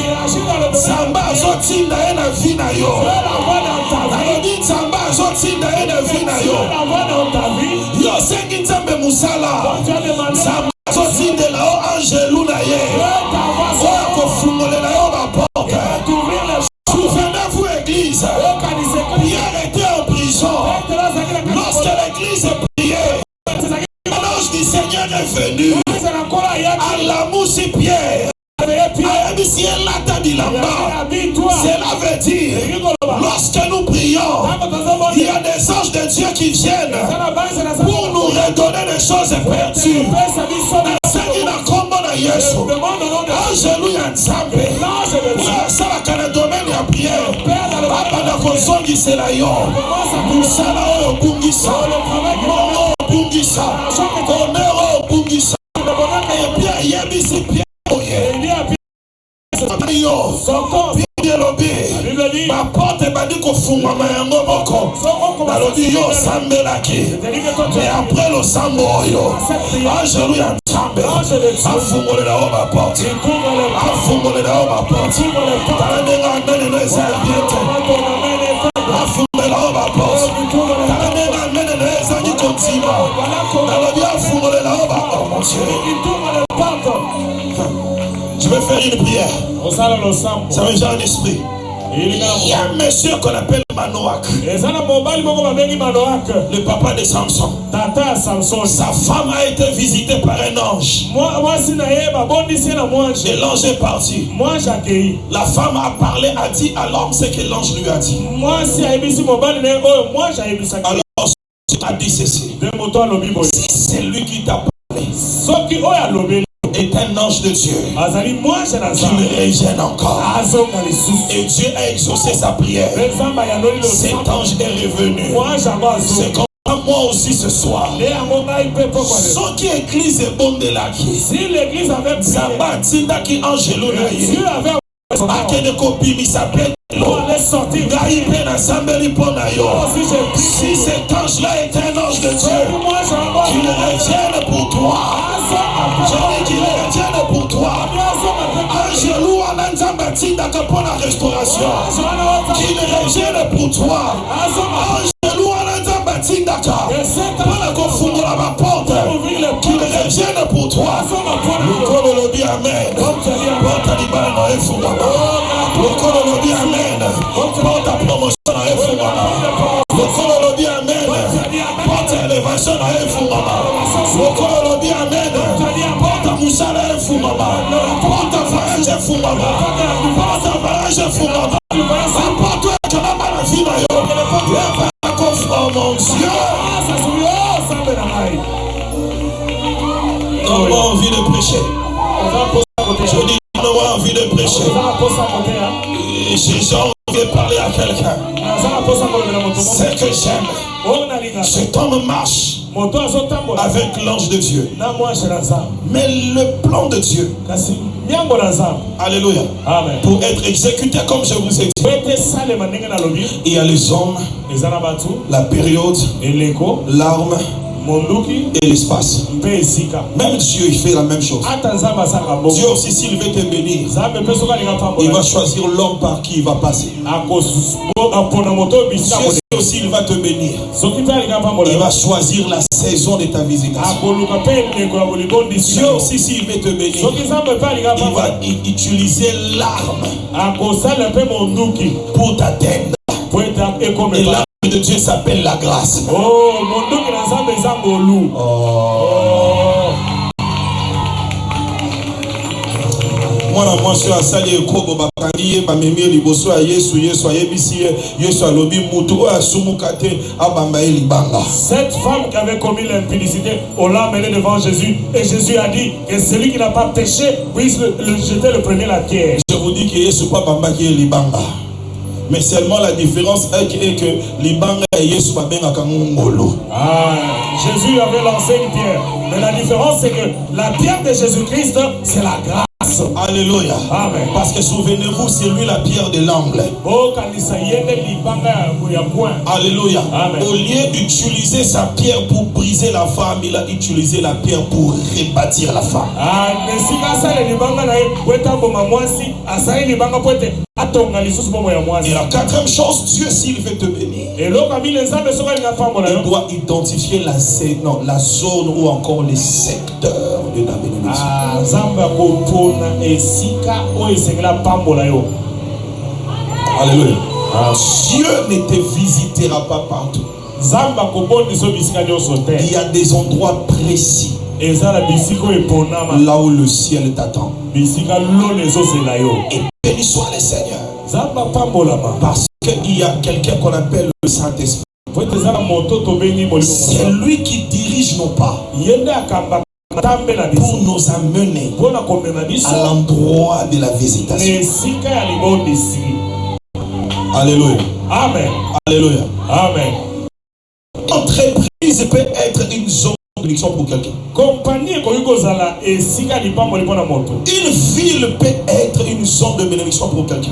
Nzambe azotinda ye na vi na yo. Nalobi Nzambe azotinda ye na vi na yo. Yo osengi Nzambe musala, Nzambe azotindela yo angelu na ye oyo akofungolela yo baporte. Souvenez-vous, église, Pierre était en prison. Lorsque l'église priait, l'ange du Seigneur est venu à la mousse Pierre. Cela veut dire, lorsque nous prions, il y a des anges de Dieu qui viennent pour nous redonner des choses perdues. Alléluia, Nzambe. Ça la kana domaine ya prière. Papa na konzongi selayo. Musala o bungisa. Momo bungisa. Konero bungisa. Et puis yebisi Pierre. Ma porte m'a dit qu'on fout ma main en moko. Nalobi yo sambelaki. Mais après le samboyo, Alléluia, Nzambe. Afungolela o ma porte. Afungolela o ma porte. Talenga mene no eza biete. Afungolela o ma porte. Talenga mene no eza ni kontima. Nalobi afungolela o ma porte. Oh mon Dieu. Je vais faire une prière. Ça me vient à l'esprit. Il y a un monsieur qu'on appelle Manoach. Le papa de Samson. Sa femme a été visitée par un ange. Et l'ange est parti. La femme a parlé, a dit à l'homme ce que l'ange lui a dit. Alors Tu as dit ceci. De moto alobi boy. Si c'est lui qui t'a parlé Soki oyo alobi est un ange de Dieu azali mwashe na qui nzambe. le régène encore. Azonga lisusu. Et Dieu a exaucé sa prière. Nzambe yanoli lo. Cet ange est revenu. Mwashe abo azonga. C'est comme moi aussi ce soir. Ce qui église est bon de la qui. Si l'église avait Zamba tinda qui angelo na ye. Dieu avait akende kopimisa pe si cet ange là est un ange de Dieu qu'il revienne pour toi, je dis qu'il revienne pour toi. Angelou ananzamba tindaka pour la restauration qu'il revienne pour toi. Angelou ananzamba tindaka pour la confondre ma porte qu'il revienne pour toi. Le colo dit amen. Porte libano et fumaba. Le colo dit amen. Porte promotion et fumaba. Le colo dit amen. Porte élévation et fumaba. Le colo dit amen. Porte moussala et fumaba. Porte voyage et fumaba. Porte voyage et fumaba. Porte que la maladie na yo. Le confort mon Dieu. On a envie de prêcher. Je dis, on a envie de prêcher. J'ai envie de parler à quelqu'un. Ce que j'aime, cet homme marche avec l'ange de Dieu. Mais le plan de Dieu, alléluia, pour être exécuté comme je vous ai dit, il y a les hommes, la période, l'arme et l'espace. Même Dieu, il fait la même chose. Dieu aussi, s'il veut te bénir, il va choisir l'homme par qui il va passer. Dieu aussi, il va te bénir. Il va choisir la saison de ta visitation. Dieu aussi, s'il veut te bénir, il va utiliser l'arme pour t'atteindre. Et l'arme de Dieu s'appelle la grâce. Moi je suis à Sali Kobo Bakandi Bamemi Liboso à Yesu Yesu Ayebisi Yesu Alobi Mutu Asumukate Abambaye Libanga. Cette femme qui avait commis l'impudicité, on l'a amenée devant Jésus et Jésus a dit que celui qui n'a pas péché puisse le jeter le premier la pierre. Je vous dis que Yesu pas Bamba qui est Libanga. Mais seulement la différence est que Libanga et Yesu Babenga Kangongolo. Jésus avait lancé une pierre. Mais la différence c'est que la pierre de Jésus-Christ, c'est la grâce. Alléluia. Amen. Parce que souvenez-vous, c'est lui la pierre de l'angle. Alléluia. Amen. Au lieu d'utiliser sa pierre pour briser la femme, il a utilisé la pierre pour rebâtir la femme. Et la quatrième chose, Dieu s'il veut te bénir, il doit identifier la zone ou encore les secteurs de la bénédiction. Alléluia. Dieu ne te visitera pas partout. Il y a des endroits précis là où le ciel t'attend. Et béni soit le Seigneur. Parce qu'il y a quelqu'un qu'on appelle le Saint-Esprit. C'est lui qui dirige nos pas pour nous amener à l'endroit de la visitation. Alléluia. Amen. Alléluia. Amen. Entreprise peut être une zone de bénédiction pour quelqu'un. Une ville peut être une zone de bénédiction pour quelqu'un.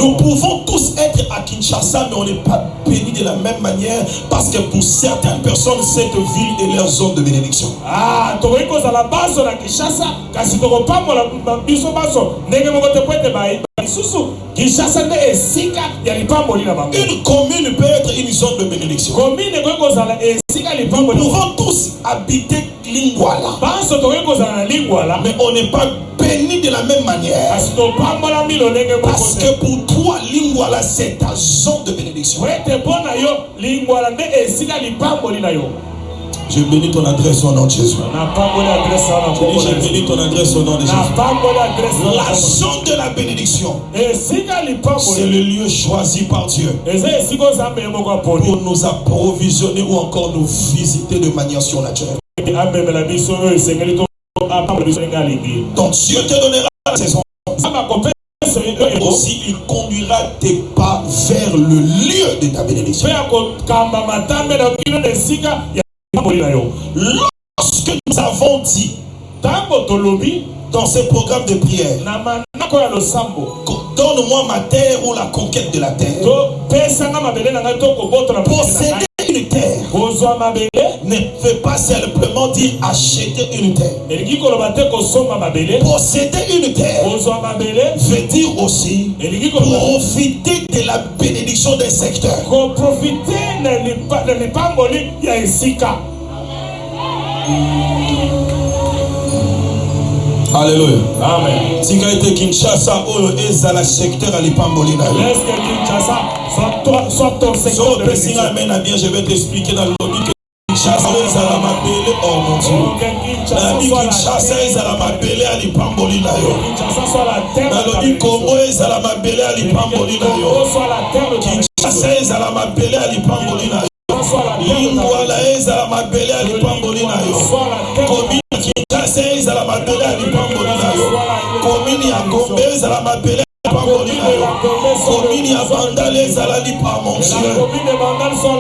Nous pouvons tous être à Kinshasa, mais on n'est pas bénis de la même manière parce que pour certaines personnes, cette ville est leur zone de bénédiction. Une commune peut être une zone de bénédiction. Nous pouvons tous habiter Lingwala, mais on n'est pas bénis de la même manière. Parce que pour toi, Lingwala, c'est ta zone de bénédiction. Je bénis ton adresse au nom de Jésus. Je bénis ton adresse au nom de Jésus. La zone de la bénédiction, c'est le lieu choisi par Dieu pour nous approvisionner ou encore nous visiter de manière surnaturelle. Donc Dieu te donnera la saison. Aussi, il conduira tes pas vers le lieu de ta bénédiction. Lorsque nous avons dit dans ces programmes de prière, donne-moi ma terre ou la conquête de la terre, posséder une terre ne veut pas simplement dire acheter une terre. Posséder une terre veut dire aussi profiter de la bénédiction des secteurs. Alléluia. Amen. Si tu Kinshasa, est la secteur à l'Ipamboli. Laisse que Kinshasa soit ton secteur de bénédiction. Je vais t'expliquer dans le lobby que Kinshasa est à la mapele. Oh mon Dieu. Kinshasa est à la mapele à l'Ipamboli. Dans le lobby Congo est à la mapele à l'Ipamboli. Kinshasa est à la mapele à l'Ipamboli. Lingwala est à la mapele à l'Ipamboli. Kinshasa est à la mapele à l'Ipamboli. Komini à Gombe est à la mapele à l'Ipamboli. Komini à Bandal est à la Lipa, mon Dieu.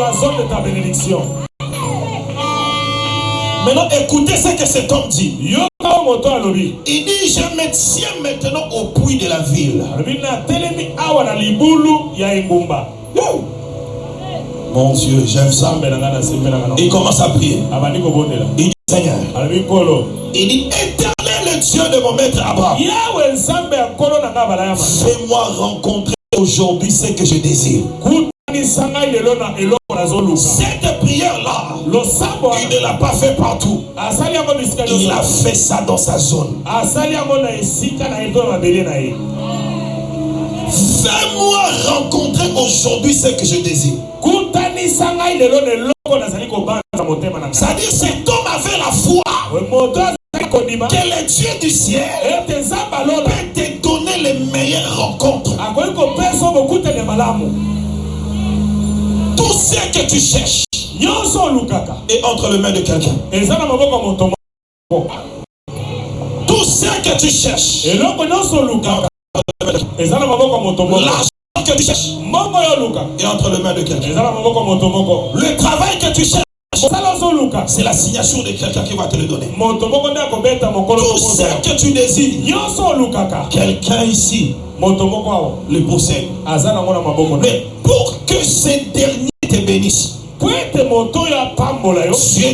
La zone de ta bénédiction. Maintenant, écoutez ce que cet homme dit. Il dit, je me tiens maintenant au puits de la ville. Mon Dieu, j'aime ça. Il commence à prier. Il dit, Seigneur, il dit, éternel Dieu de mon maître Abraham, fais-moi rencontrer aujourd'hui ce que je désire. Cette prière-là, il ne l'a pas fait partout. Il a fait ça dans sa zone. Fais-moi rencontrer aujourd'hui ce que je désire. C'est-à-dire, cet homme avait la foi que le Dieu du ciel peut te donner les meilleures rencontres. Tout ce que tu cherches est entre les mains de quelqu'un. Tout ce que tu cherches, l'argent que tu cherches est entre les mains de quelqu'un. Le travail que tu cherches, c'est la signature de quelqu'un qui va te le donner. Tout ce que tu désires, quelqu'un ici le possède. Mais pour que ces derniers te bénissent, Dieu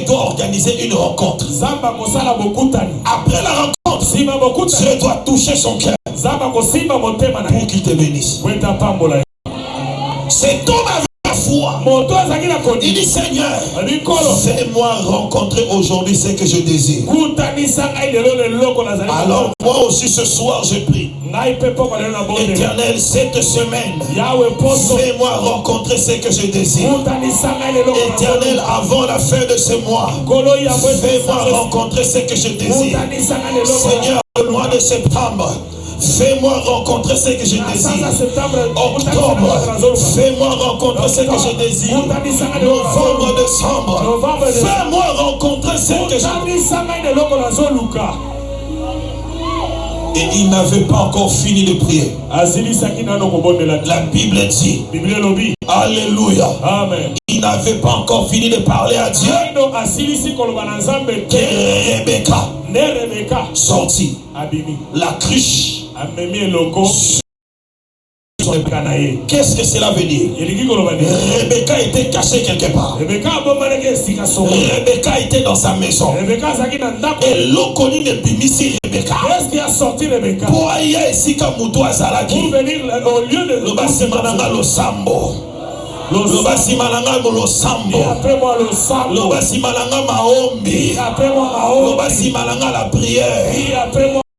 doit organiser une rencontre. Après la rencontre, Dieu doit toucher son cœur pour qu'il te bénisse. Cet homme avait la foi. Il dit, Seigneur, fais-moi rencontrer aujourd'hui ce que je désire. Alors moi aussi ce soir je prie. Éternel, cette semaine, fais-moi rencontrer ce que je désire. Éternel, avant la fin de ce mois, fais-moi rencontrer ce que je désire. Seigneur, le mois de septembre, fais-moi rencontrer ce que je désire. Octobre, fais-moi rencontrer ce que je désire. Novembre, décembre, fais-moi rencontrer ce que je désire. Et il n'avait pas encore fini de prier. La Bible dit, Alléluia. Amen. Il n'avait pas encore fini de parler à Dieu que Rebecca sortit la cruche. Qu'est-ce que cela veut dire? Rebecca était cachée quelque part. Rebecca était dans sa maison. Et l'eau connue de Bimisi Rebecca. Pour aller ici comme Moutou Azalaki. Le basimananga lo sambo. Le basimananga lo sambo. Le basimananga maombi. Le basimananga la prière.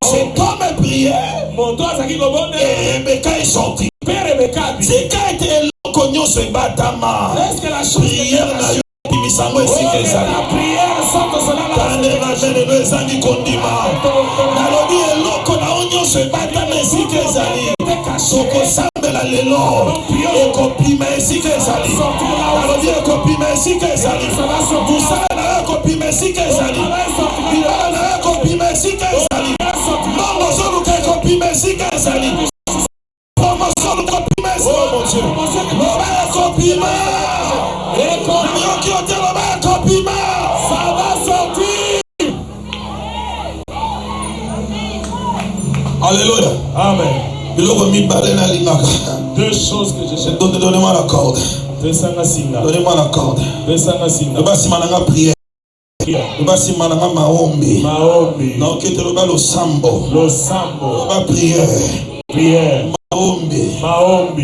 C'est comme une prière. Et Rebecca est sortie. C'est quand était l'ocognon se batama. Prière na yo bimisango esika ezali. ezali kondima nalobi eloko na onyoso ebatama esika ezali tokosambela lelo ekopima esika ezali nalobi ekopima esika ezali mosala na ekopima esika ezali bilala na ekopima esika ezali mbongo zoluka ekopima esika ezali promotion ekopima esika ezali loba ekopima nayoki ote loba ekopima ça va sortir. Alléluia. Amen. Deux choses que je cherche. Donnez-moi la corde. Donnez-moi la corde. Le bâtiment prière. Le bâtiment maombi. Non, qui te le sambo. Le sambo. La prière. Prière. Maombi.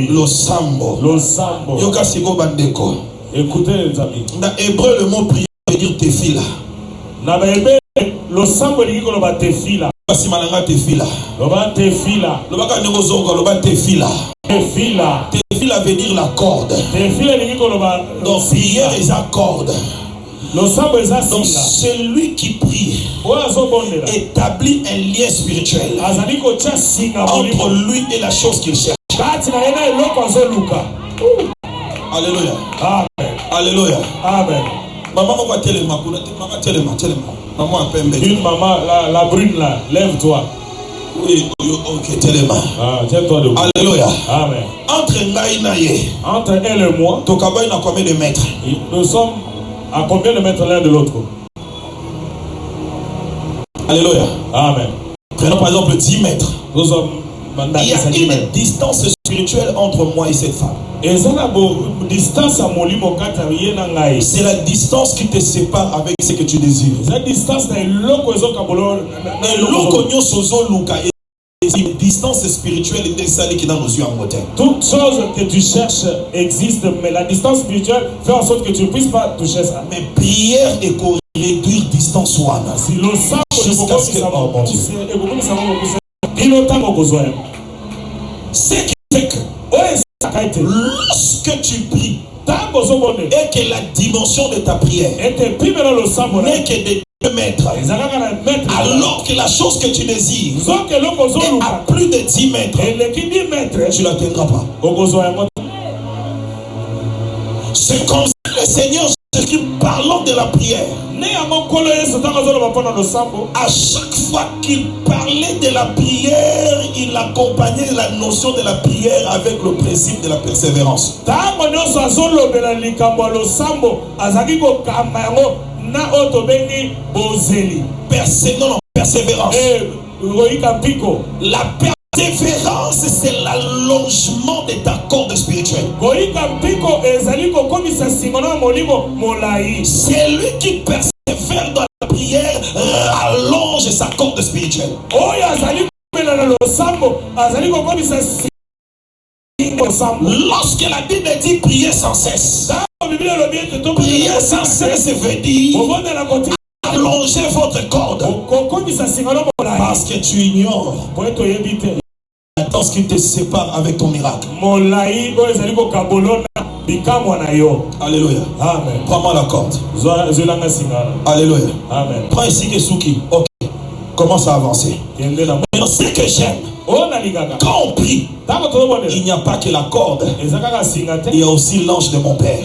Le sambo. Le sambo. Yoka sigo bandeko. Écoutez les amis. Dans hébreu, le mot prière veut dire tefila. Na bébé, le sambo dit qu'on va tefila. Basimalanga tefila. Loba tefila. Loba kaneko zongo loba tefila. Tefila. Tefila veut dire la corde. Tefila dit qu'on va. Donc prière et la corde. Le sambo est ça. Donc celui qui prie établit un lien spirituel entre lui et la chose qu'il cherche. Alléluia. Amen. Alléluia. Amen. Maman, on va téléma. Maman a pembe. Une maman, la brune là, lève-toi. Oui, ok, téléma. Tiens-toi debout. Alléluia. Amen. Entre elle et moi, Tokabaï n'a combien de mètres? Nous sommes à combien de mètres l'un de l'autre? Alléluia. Amen. Prenons par exemple 10 mètres. Nous sommes il y a une distance spirituelle entre moi et cette femme. C'est la distance qui te sépare avec ce que tu désires. Une distance spirituelle est celle qui est dans nos yeux en moteur. Toute chose que tu cherches existe, mais la distance spirituelle fait en sorte que tu ne puisses pas toucher ça. Mais prière et réduire distance one. Si le sang jusqu'à ce que mon Dieu. Ce qui fait que lorsque tu pries et que la dimension de ta prière n'est que de 2 mètres, alors que la chose que tu désires est à plus de 10 mètres, tu ne l'atteindras pas. C'est comme ça que le Seigneur Jésus, parlant de la prière, à chaque fois qu'il parlait de la prière, il accompagnait la notion de la prière avec le principe de la persévérance. Persévérance. La persévérance, c'est l'allongement de ta corde spirituelle. C'est lui qui persévère dans la prière, allonge sa corde spirituelle. Lorsque la Bible dit prier sans cesse, prier sans cesse veut dire allonger votre corde. Parce que tu ignores la distance qui te sépare avec ton miracle. Alléluia. Amen. Prends-moi la corde. Alléluia. Amen. Prends ici Kesuki. Ok. Commence à avancer. Mais ce que j'aime, quand on prie, il n'y a pas que la corde, il y a aussi l'ange de mon Père.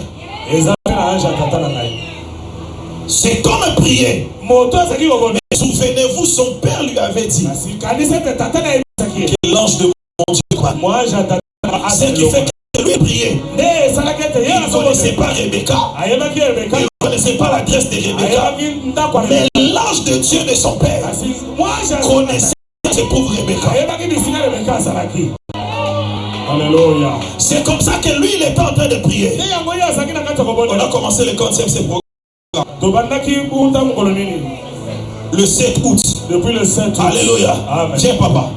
C'est comme prier. Mais souvenez-vous, son père lui avait dit que l'ange de mon Dieu croit. Ce qui fait que lui priait. Il ne connaissait pas Rebecca. Il ne connaissait pas l'adresse de Rebecca. Mais l'ange de Dieu de son père connaissait ses pauvres Rebecca. Alléluia. C'est comme ça que lui, il était en train de prier. On a commencé le concept, c'est programme. Le 7 août. Depuis le 7 août. Alléluia. Amen. Tiens, papa.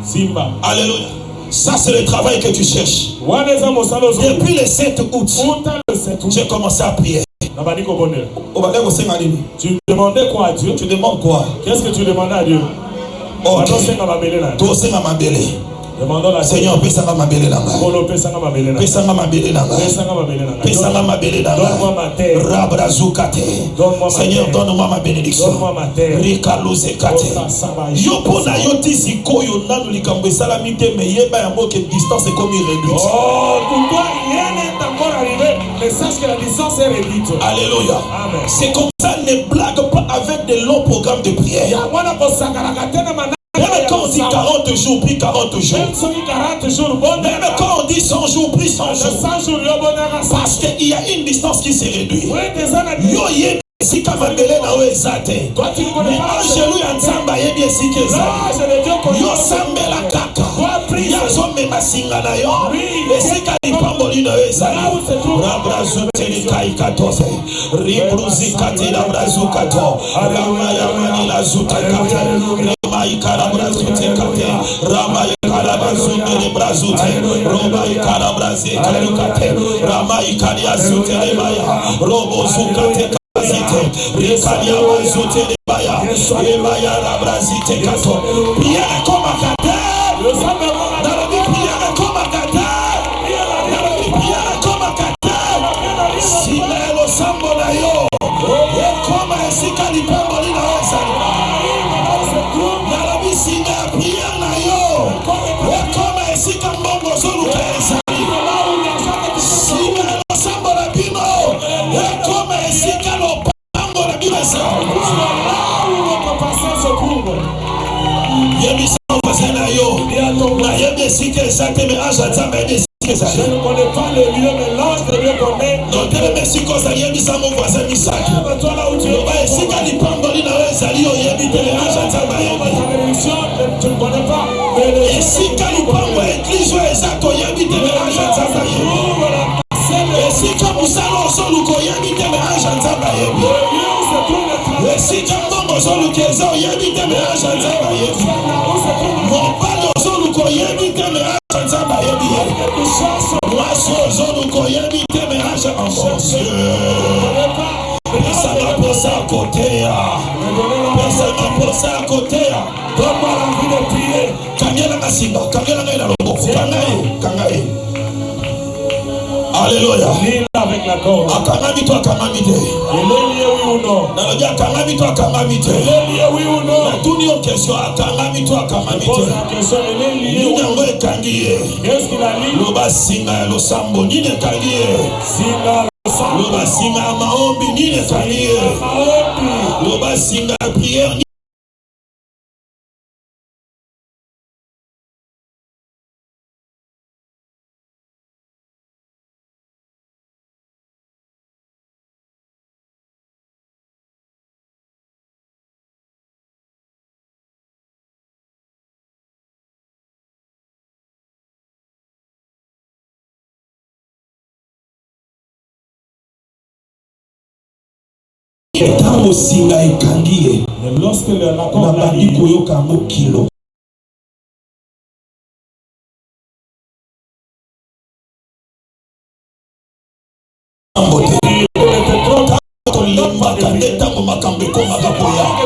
Simba. Alléluia. Ça, c'est le travail que tu cherches. Depuis le 7 août, j'ai commencé à prier. Tu demandais quoi à Dieu? Tu demandes quoi? Qu'est-ce que tu demandais à Dieu? Ok. Demandons la Seigneur, pesanga mabele nanga. Pesanga mabele nanga. Pesanga mabele nanga. Donne-moi ma terre. Rabrazukate. Seigneur, donne-moi ma bénédiction. Donne-moi ma terre. Rikaluzekate. Yo pona yo tisi koyo nanu likambo esalami te mais yeba yango que distance est comme réduite. Oh, pour toi, rien n'est encore arrivé, mais sache que la distance est réduite. Alléluia. Amen. C'est comme ça, ne blague pas avec de longs programmes de prière. Même quand on dit 40 jours, prie 40 jours. Même quand on dit 100 jours, prie 100 jours. Parce qu'il y a une distance qui se réduit. Yo ye si kamabele na we zate. Mais angelu ya nzamba yebi esike zate. Yo sambela kaka. Yazo me masinga na yo. Esika lipamboli na we zate. Rabrazu teli kai 14. Ribruzi kate la brazu kato. Rama ya mani la zuta kate. Rama ikara brazu te kate. Rama ikara brazu te brazu te. Roma ikara brazu te kate. Rama ikari azute le maya. Robo zukate. Rikalia wazote le baya. Ebaya la brazite kato. Prière comme à Qatar. Narabi prière comme à Qatar. Narabi prière comme à Qatar. Si le sambo na yo. E comme esika li pamboli na wesa. Narabi singa prière na yo. E comme esika mbongo zolu kaesa. Singa lo sambo na bino. E comme esika lo pango na bino esa. Yebi sambo voisin na yo. Na yebi esika esate me anja tamba yebi. Je ne connais pas le lieu, mais l'ange de Dieu connaît. Non, tu ne me suis pas allé, mais ça mon voisin Misak. Toi là où tu es, si tu as dit Pamboli, tu ne connais pas. Et si tu as dit Pamboli, l'église est exacte, tu as dit et si tu as Moussalo, Solo, tu as dit et si tu as Mambo, Solo, tu as dit mon père, Solo, tu as dit moi, Solo, tu as dit ça m'a posé à côté. Ça m'a posé à côté. Donne-moi l'envie de prier. Kangela Masimba, Kangela Naila Lobo, Kangae. Alléluia. Lis avec la corde. Akamami toi Kamamite. Il est lié oui ou non? Nalobi Akamami toi Kamamite. Il est lié oui ou non? Mais tout n'y question Akamami toi Kamamite. Pose la question, il est lié oui ou non? Qu'est-ce qu'il a dit? Loba Singa lo Sambo Nine Kangie. Singa Loba Singa Maombi Nine Kangie. Loba Singa prière. Mais lorsque l'accord l'a dit, nous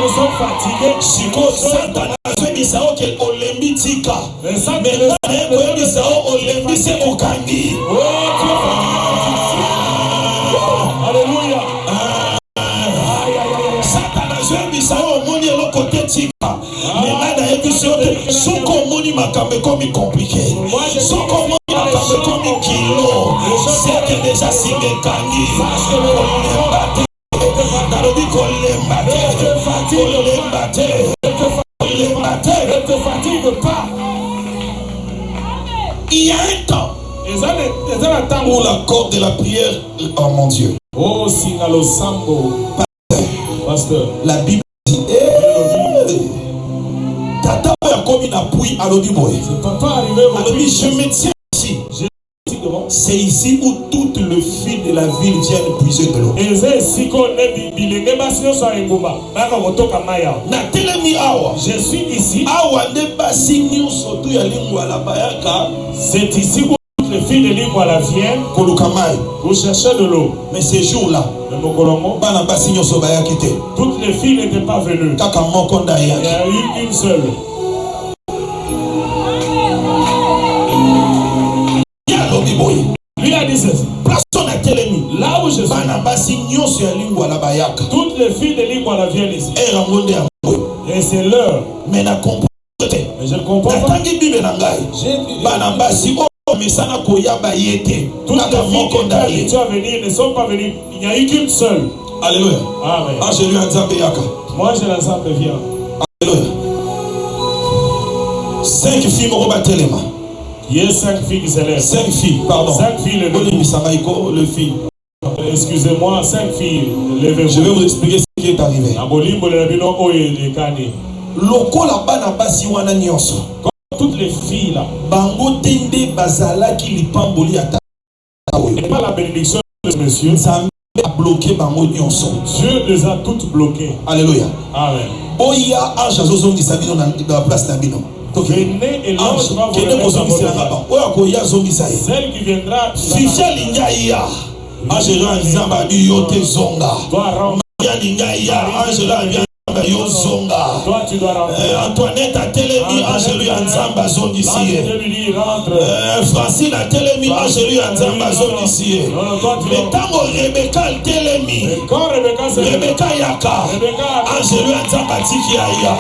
sommes fatigués. Alléluia. compliqué. C'est que déjà ne te fatigue pas. Il y a un temps où la corde de la prière, oh mon Dieu. Oh, Singalo Sambo. Pasteur. La Bible dit, Tata Yakobi n'a pris à l'Odiboé. Je me tiens ici. C'est ici où toutes les filles de la ville viennent puiser de l'eau. Je suis ici. C'est ici où toutes les filles de Lingwala viennent pour chercher de l'eau. Mais ces jours-là, toutes les filles n'étaient pas venues. Il y a eu une seule. Lui a dit ceci. Là où je suis, toutes les filles de Lingwala viennent ici. Et c'est l'heure. Mais je ne comprends pas. Toutes les filles qui étaient à venir ne sont pas venues. Il n'y a eu qu'une seule. Alléluia. Amen. Moi j'ai l'ensemble vient. Alléluia. 5 filles Moroba-Telema. Il y a 5 filles qui s'élèvent. 5 filles, pardon. 5 filles le fille. Excusez-moi, 5 filles levez-vous. Je vais vous expliquer ce qui est arrivé. Loko la bana basi wana nyonso. Toutes les filles là. Bango tende bazala ki lipamboli ata. Et pas la bénédiction de ce monsieur. Nzambe a bloqué bango nyonso. Dieu les a toutes bloquées. Alléluia. Amen. Oya ange azozongi sabino na place na bino. Venez et l'ange va vous remettre. Celle qui viendra. Ficha lingaïa. Angela Nzamba di yote zonga. Maria lingaïa. Angela yo zonga. Antoinette a telemi. Angela Nzamba zongi ici. Francine a telemi. Angela Nzamba zongi ici. Mais tango Rebecca telemi. Rebecca yaka. Angela Nzamba tiki aya.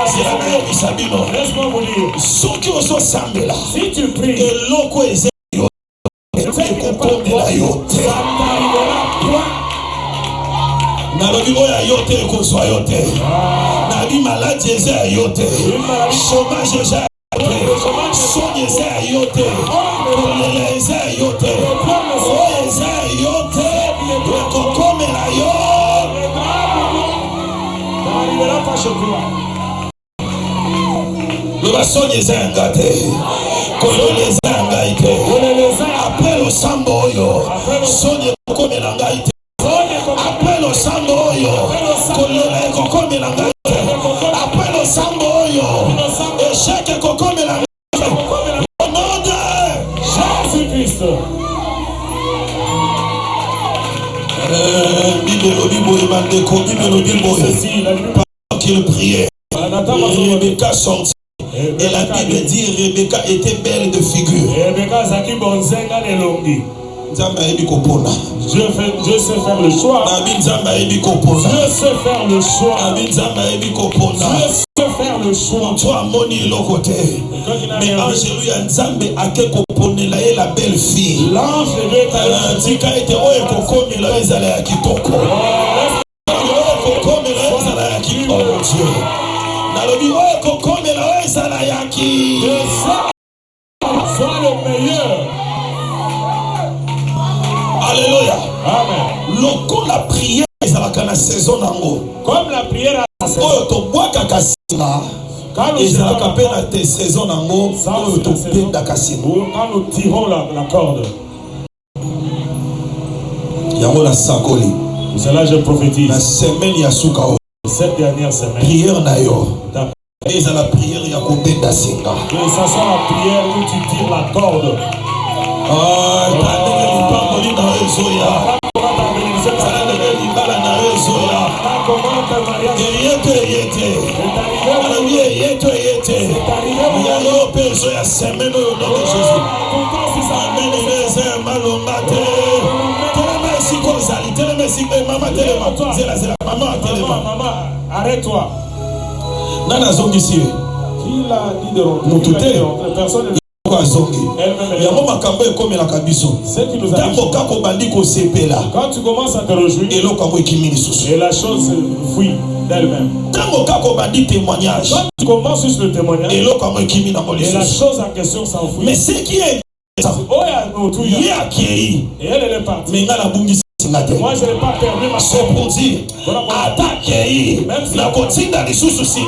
C'est la même Isabino. Laisse-moi vous dire. Soki oso sambela. Si tu pries. Eloko eze. Nalobi oya yote kozwa yote. Nabi maladie eze yote. Chômage eze yote. Sogne eze yote. Kolele eze yote. Oye eze yote. Kokomela yo. Loba sogne eze ngate. Kolele eze ngaite. Après le sambo yo. Sogne kokomela ngaite. Après le sambo yo, kolele kokomela ngaite. Après le sambo yo, échec kokomela ngaite. Au nom de Jésus-Christ. Pendant qu'il priait, Rebecca sortit. Et la Bible dit Rebecca était belle de figure. Dieu sait faire le choix. Dieu sait faire le choix. Dieu sait faire le choix. Toi, moni l'okote. Mais Angélou Nzambe a que koponela la belle fille. L'ange de Dieu t'a dit qu'il était oye kokomela ezala ya kitoko. Kokomela ezala ya kitoko. Nalobi oye kokomela ezala ya kitoko. Sois le meilleur. Alléluia. Amen. Loko la prière ezalaka na saison nango. Comme la prière à la saison. Oyo tobwakaka singa. Ezalaka pe na te saison nango. Oyo tobendaka singa. Quand nous tirons la corde. Yango la sakoli. Cela je prophétise. La semaine ya suka o. Cette dernière semaine. Prière na yo. Et la prière ya kobenda singa. Et ça sera la prière où tu tires la corde. Maman, arrête-toi. Nana zongi ici. Qui l'a dit de rentrer? Personne ne quand tu commences à te réjouir, et la chose fuit d'elle-même. Quand tu commences sur le témoignage, et la chose en question s'enfuit. Mais ce qui est et elle est partie. Moi je n'ai pas perdu ma c'est pour dire attaquer la continue dans les sous-soucis.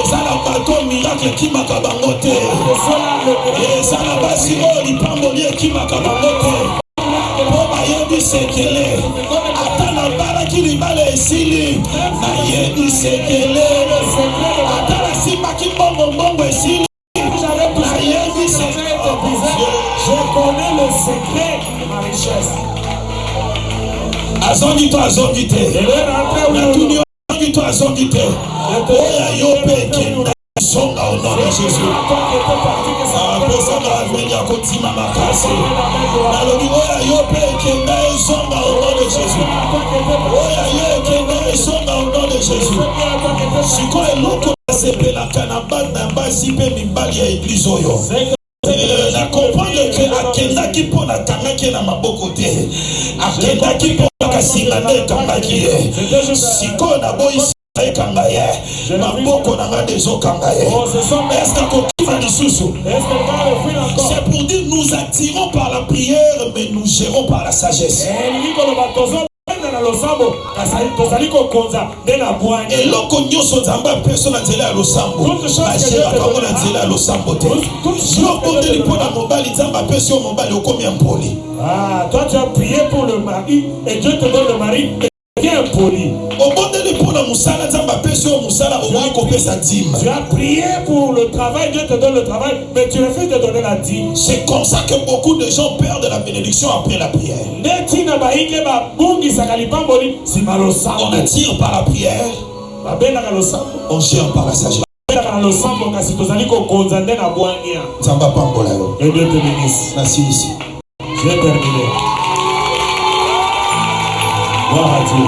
Ça n'a pas ton miracle qui m'a cabangoté. Et ça n'a pas si haut, il prend mon lien qui m'a cabangoté. Pour m'aïe c'est qu'elle est. Attends la barre qui lui va les cils. M'aïe c'est qu'elle est. Attends la cima qui bombe et cils. Je connais le secret de ma richesse. Azongito. Elle est rentrée où songa au nom de Jésus. Apesanga avenya kotima makasi. Nalobi oya yo pe kenda songa au nom de Jésus. Oya yo kenda songa au nom de Jésus. Siko eloko sepelaka na bana basi pe mibali ya église oyo. Na comprendre que akendaki mpo na kangaki na maboko te. Akendaki mpo na kasinga nde kangaki ye. Siko na boyi kanga ye. Maboko na nga dezo kanga ye. Est-ce que kokima lisusu? C'est pour dire nous attirons par la prière mais nous gérons par la sagesse. Eloko nyonso nzambe apesa na nzela ya losambo ageraka ngo na nzela ya losambo te. Yo bondeli mpo na mobali nzambe apesi yo mobali okomi ya mpoli. Toi tu as prié pour le mari et Dieu te donne le mari bien poli. Obondeli mpo na musala nzambe apesi yo musala okomi kopesa dîme. Tu as prié pour le travail, Dieu te donne le travail, mais tu refuses de donner la dîme. C'est comme ça que beaucoup de gens perdent la bénédiction après la prière. On attire par la prière, on gère par la sagesse. Nzamba pambola yo. Et Dieu te bénisse. Merci ici. J'ai terminé. Gloire à Dieu.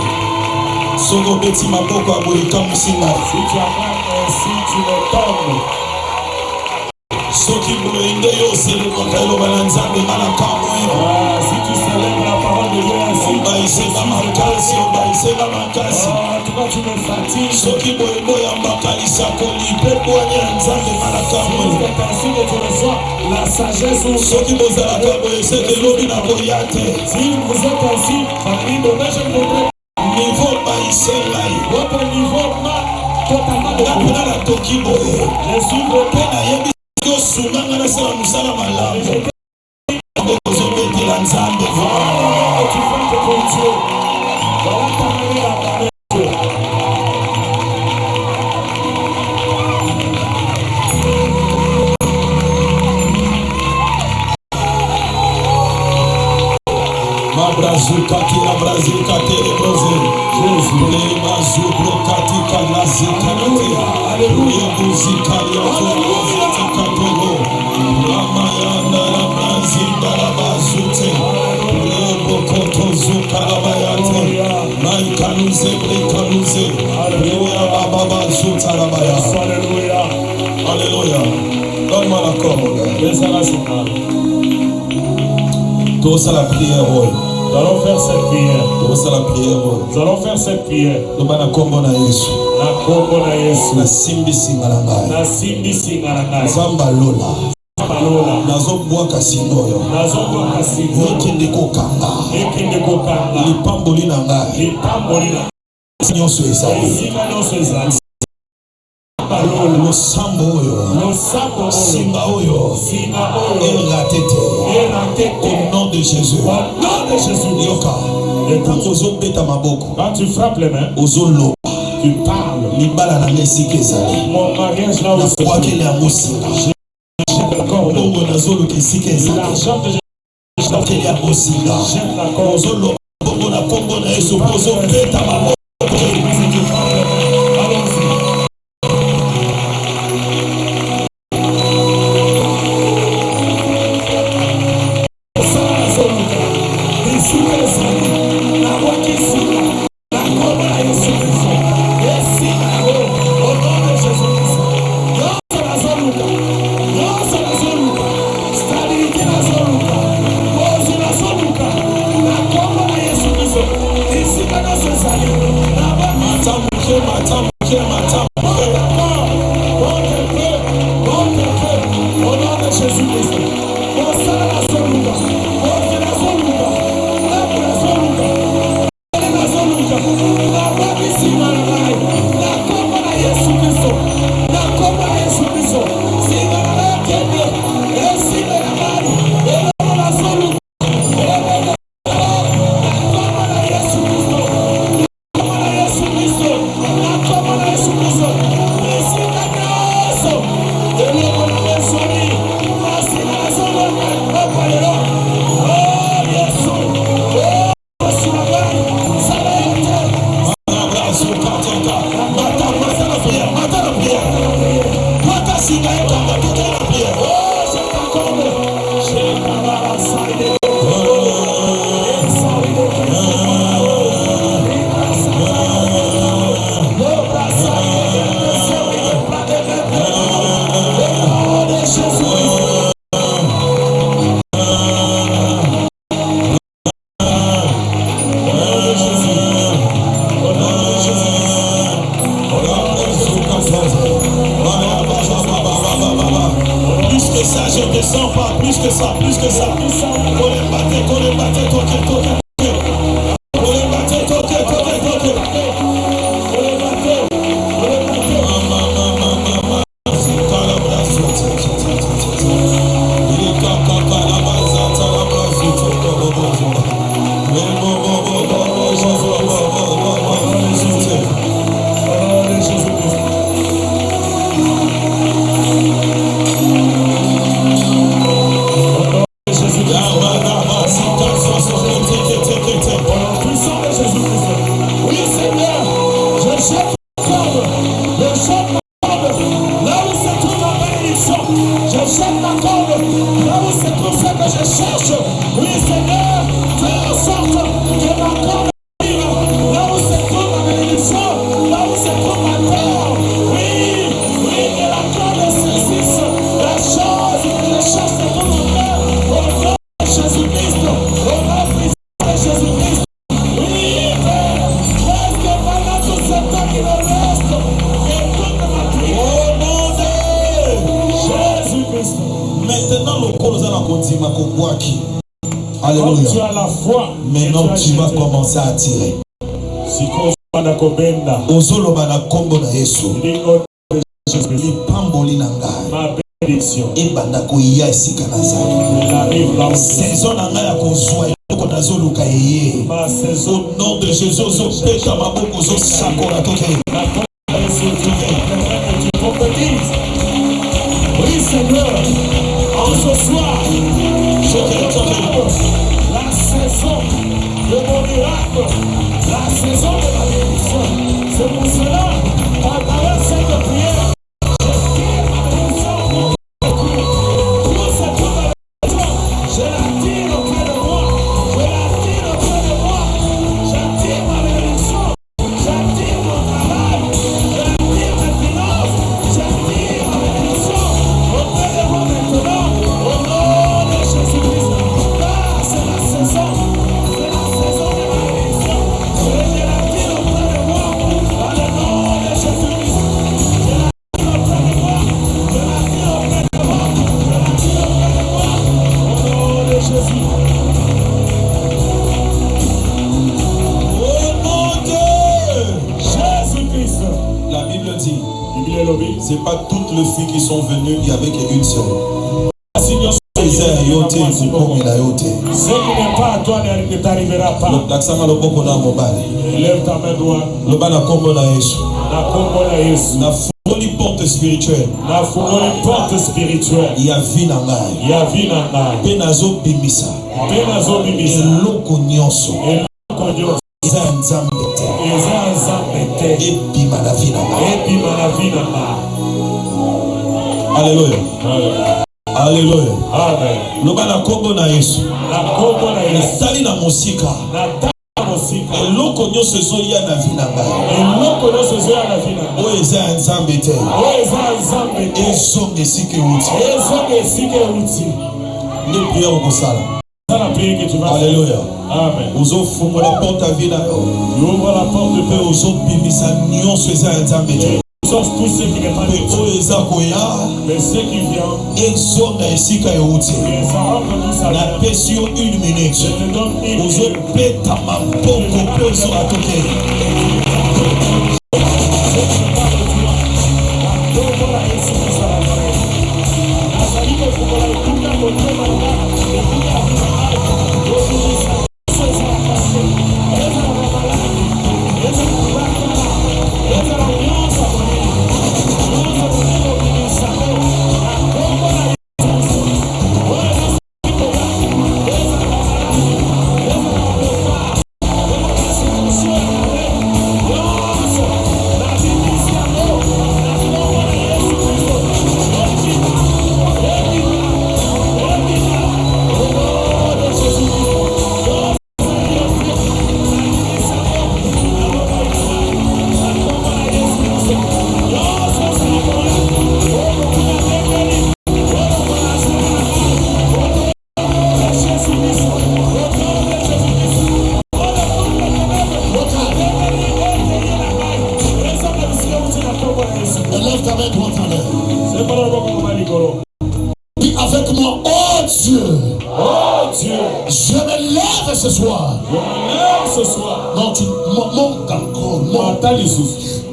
Sogo beti maboko aboyika musinga. Si tu as ainsi, tu me tombes. Soki boyinde yo sele kokailo bananzambe malakamwe. Si tu célèbres la parole de Dieu ainsi, Obaisema makasi, obaisema makasi. en tout cas tu me fatigues. Soki boyinde yambakalisa kolipe boanye nzambe malakamwe. C'est ainsi que tu reçois la sagesse ou Soki bozalaka boyeseke lobi na boyate. si vous êtes ainsi, famille de je voudrais Niveau baisengai. votre niveau pas totalement de vous. Napena na toki boye. Je suis votre Pena yebi yo sunganga na sala musala malamu. Kozobetela nzambe. tu fais que pour Dieu. Voilà ta manière à parler de Dieu. Mabrazuka kila brazuka telebrose. Jésus le mazubro katika lazika katia. Alléluia muzika ya Alléluia katego. Mama yana la brazinda la bazute. Lebo koto zuka la bayate. Mai kanuze bre kanuze. Alléluia baba bazuta la bayate. Alléluia. Alléluia. Donne-moi la corde. Laisse-la son âme. Tout ça la prière, oui. Nous allons faire cette prière. Tout ça la prière, oui. Nous allons faire cette prière. Nous allons kombo na Yesu. Na kombo na Yesu. Na simbi singa na ngai. Na simbi singa na ngai. Zamba lola. Balola. Nazo bwaka singoyo. Nazobwaka singo. Ekende kokanga. Ekende kokanga. Lipamboli na ngai. Lipamboli na nyonso ezali. esika nyonso ezali. Balola. Losambo oyo. Losambo oyo. Singa oyo. Singa oyo. Erate te. Erate te. Au nom de Jésus. Au nom de Jésus. Yoka. Ntango ozobeta maboko. Quand tu frappes les mains, Ozoloba. tu parles. Libala na esika ezali. Mon mariage là où c'est. Nakwakele yango singa. Bongo nazoluka esika ezali. L'argent que j'ai nakeli yango singa. jette la corde. Ozoloba bongo na kombo na Yesu mpo ozobeta maboko. Yes, Je descends pas, plus que ça, plus que ça. Alléluia. Tu as la foi. Maintenant tu vas commencer à tirer. Saison na ngai ya kozwa eloko nazoluka yeye. Au nom de Jésus ozopeta maboko ozosakola toke. Oui Seigneur, en ce soir, je déclare la saison de mon miracle, la saison de ma bénédiction. C'est pour cela, à travers cette prière, je tire ma bénédiction. Pour cette bénédiction, je la tire auprès de moi. Je la tire auprès de moi. J'attire ma bénédiction. J'attire mon travail. J'attire mes finances. J'attire ma bénédiction auprès de moi maintenant. Au nom de Jésus-Christ. Car c'est la saison. C'est la saison de ma bénédiction. Je la tire auprès de moi. Dans le nom de Jésus-Christ. Je la tire auprès de moi. Je la tire auprès de moi. Je la tire auprès de moi. Au nom de Jésus. Oh mon Dieu! Jésus-Christ. La Bible dit, Bible lobi. c'est pas toutes les filles qui sont venues, il y avait qu'une seule. Seigneur, Ceux qui n'est pas à toi ne t'arrivera pas. Lève ta main droite. Na kombo na Yesu. Na porte spirituelle. Na fungoli porte spirituelle. Ya vie na ngai. Ya vie na ngai. Pe nazo bimisa. Pe nazo bimisa. Eloko nyonso. Eloko nyonso. Eza nzambe te. Eza nzambe te. Ebima na vie na ngai. Ebima na vie na ngai. Alléluia. Alléluia. Amen. Loba na kombo na Yesu. Na kombo na Yesu. Tali na mosika. Na tali mosika. Eloko nyonso ezoya na vie na ngai. Eloko nyonso ezoya na vie na ngai. Oyo eza nzambe te. Oyo eza nzambe te. Ezonga esika euti. Ezonga esika euti. Nde prière okosala. Alléluia. Amen. Ozofunga la porte à vie na yo. Ouvre la porte de paix. Ozobimisa nyonso eza nzambe te. Sauf tout ce qui n'est pas de Dieu. Mais ce qui vient, esika euti. La pesi yo 1 minute. Je te donne 1 minute. Ozopeta maboko mpe ozobatoke. Oh Dis-moi, oh Dieu. Oh Dieu. Je me lève ce soir. Je me lève ce soir. Non, tu montes encore. Monte.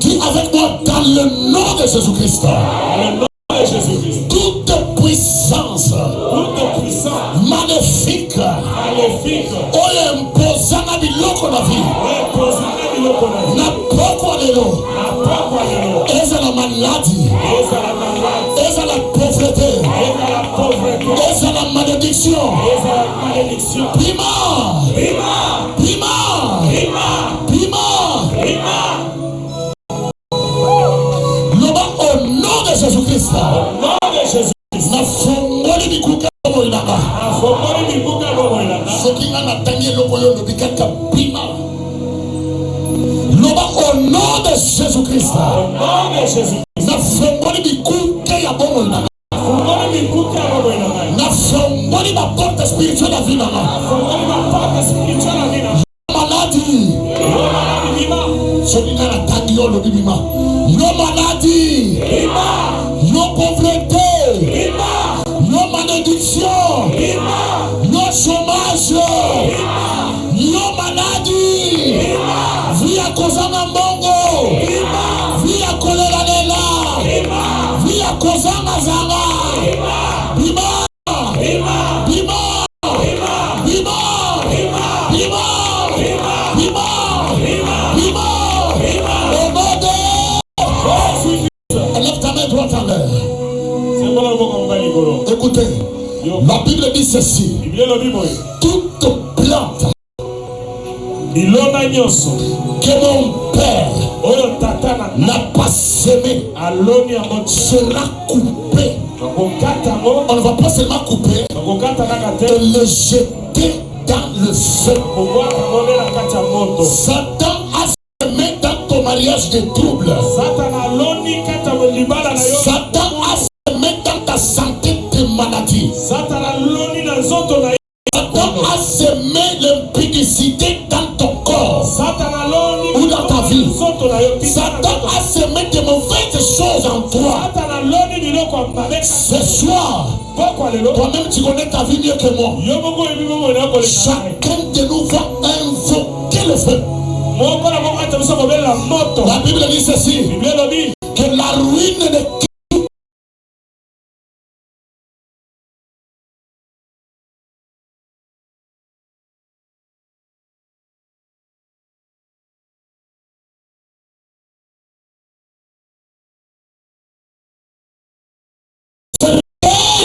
Dis avec moi dans le nom de Jésus-Christ. Dans le nom de Jésus-Christ. Toute puissance. Toute puissance. Maléfique. Maléfique. Oye imposana biloko na vie. Imposana biloko na vie. Na poko lelo. Na poko lelo. Eza la maladie. Eza la maladie. Eza la pauvreté. Eza la pauvreté. Eza la malédiction. Eza la malédiction. Pima. Pima. Pima. Pima. Pima. Pima. Au nom de Jésus-Christ. Au nom de Jésus-Christ. Na fongoli bikuka bomo inanga. Na fongoli bikuka bomo inanga. Sokinga na tangi loko yo lobikaka pima. Loba au nom de Jésus-Christ. Au nom de Jésus-Christ. Na fongoli bikuka ya bomo inanga. Fongoli bikuka bomo inanga. Na fongoli ma porte spirituelle à vie nanga. Na fongoli ma porte spirituelle à vie nanga. Maladie. Yo maladie bima. Sokinga na tangi yo lobima. Yo maladie. Bima. Yo pauvreté. Bima. Yo malédiction. Bima. Yo chômage. Bima. Yo maladie. Bima. Via kozanga mbongo. Bima. Via kolera lela. Bima. Via kozanga zanga. Bima. Bima. Bima. Bima. Bima. Bima. Bima. Bima. Bima. Bima. Bima. Bima. Bima. Au nom de lève ta main droite en l'air. Écoutez, la Bible dit ceci. Toute plante que mon père n'a pas semé sera coupée. On ne va pas seulement couper et le jeter dans le feu. Satan a semé dans ton mariage des troubles. Satan a semé dans ta santé des maladies. Satan a semé l'impudicité dans ton corps ou dans ta vie. Satan a semé de mauvaises choses en toi. Ce soir, toi-même tu connais ta vie mieux que moi. Chacun de nous va invoquer le feu. La Bible dit ceci, que la ruine ne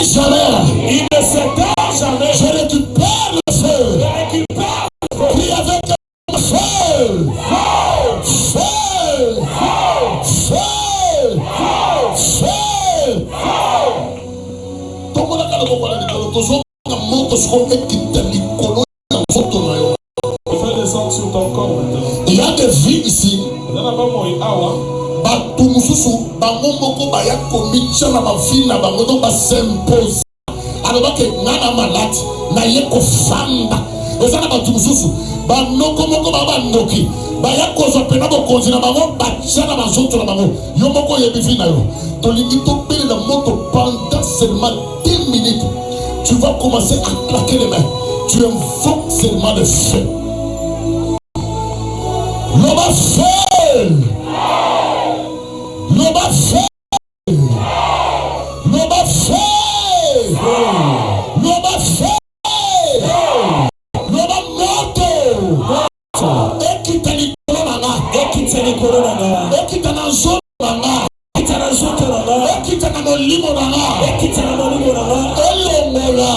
jamais. Il ne s'éteint jamais. Je récupère le feu. Je récupère le feu. Prie avec le feu. Feu. Feu. Feu. Feu. Fais descendre sur ton corps maintenant. Il y a des vies ici. Bato mususu bango moko baya komitia na bavie na bango donc bas'impose alobake ngana maladi na ye kofanda eza na bato mususu banoko moko baya bandoki baya kozwa pena bokonzi na bango batia na bazoto na bango yo moko oyebi vi na yo tolingi tobelela moto pendant seulement 10 minutes tu vas commencer à claquer les mains tu invoques seulement le feu l'homme a fait Loba fait, Loba fait, Loba fait, Loba moto, ekitani korona, ekitani korona, ekitana zona nga, ekitana zona nga, ekitana molimo nga, ekitana molimo nga, elongola,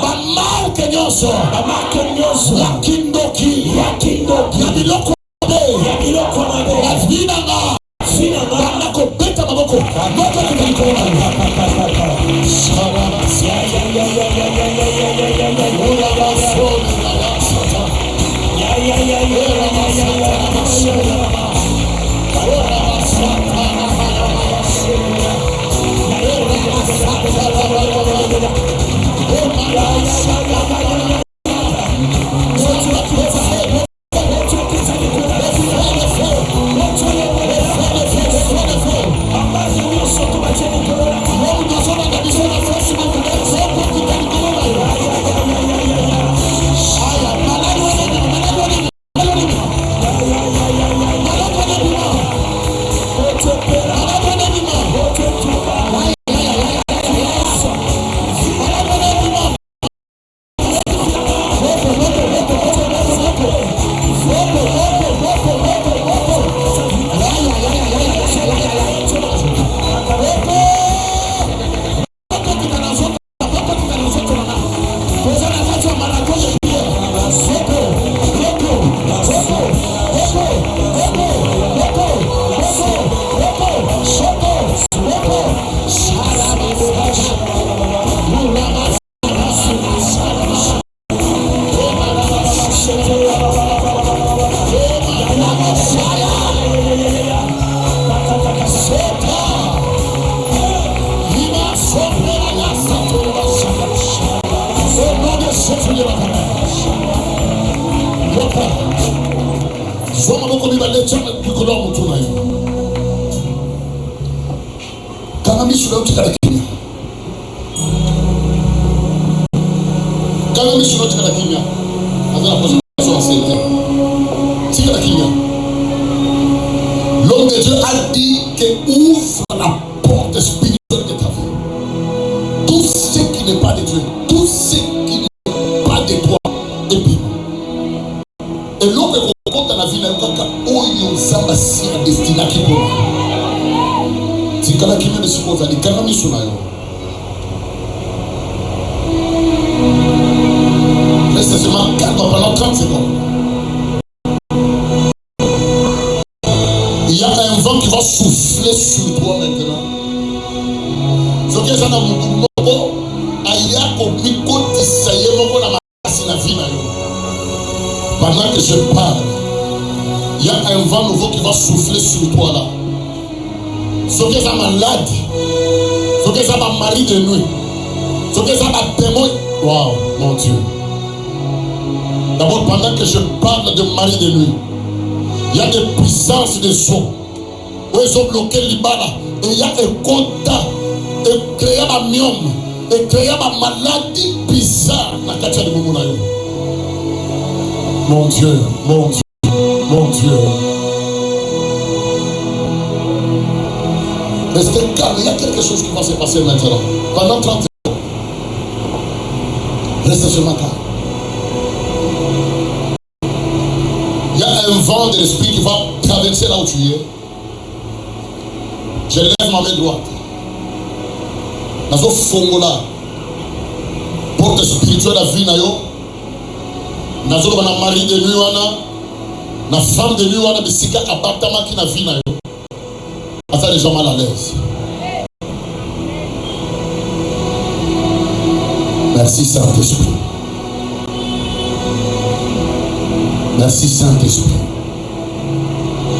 ba marque nyoso, yakindoki, yabiloko mabe, yavina nga. Banako beta maboko moto kulikona Vamos, L'homme de Dieu a dit que ouvre la porte spirituelle de ta vie. Tout ce qui n'est pas de Dieu, tout ce qui n'est pas de toi est pire. Et l'homme est content dans la vie, oyo zamba si a destiné qui pour si kana qui me suppose ali kana mi sunayo. Reste seulement calme pendant 30 secondes. Il y a un vent qui va souffler sur toi maintenant. Ce que ça n'a pas pendant que je parle, il y a un vent nouveau qui va souffler sur toi là. Ce que ça malade, ce que ça m'a mari de nuit, ce que ça m'a démon. Waouh, mon Dieu. D'abord, pendant que je parle de mari de nuit, il y a des puissances de son. Où ils ont bloqué l'Ibala. Et il y a un contact. Et créé ma myome. Et créé ma maladie bizarre. Mon Dieu, mon Dieu, mon Dieu. Restez calme. Il y a quelque chose qui va se passer maintenant. Pendant 30 secondes. Restez seulement calme. Il y a un vent de l'esprit qui va traverser là où tu es. Je lève ma main droite. Nazo fongola. Porte spirituelle à vie nayo. Nazo bana mari de nuit wana. Na femme de nuit wana bisika abatama ki na vie nayo. Ata les gens mal à l'aise. Merci Saint-Esprit. Merci Saint-Esprit.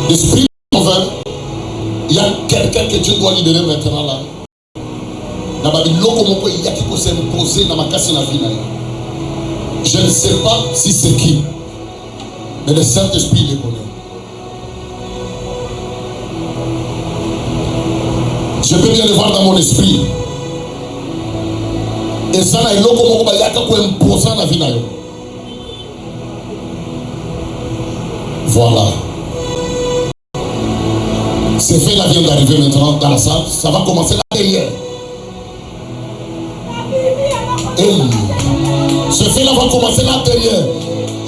L'Esprit mauvais. Il y a quelqu'un que Dieu doit libérer maintenant là. Il y a qui peut s'imposer dans ma casse la vie. Je ne sais pas si c'est qui. Mais le Saint-Esprit les connaît. Je peux bien le voir dans mon esprit. Et ça n'a pas imposer dans la vie. Voilà. C'est fait, là vient d'arriver maintenant dans la salle. Ça va commencer là derrière. Ce fait là va commencer là derrière.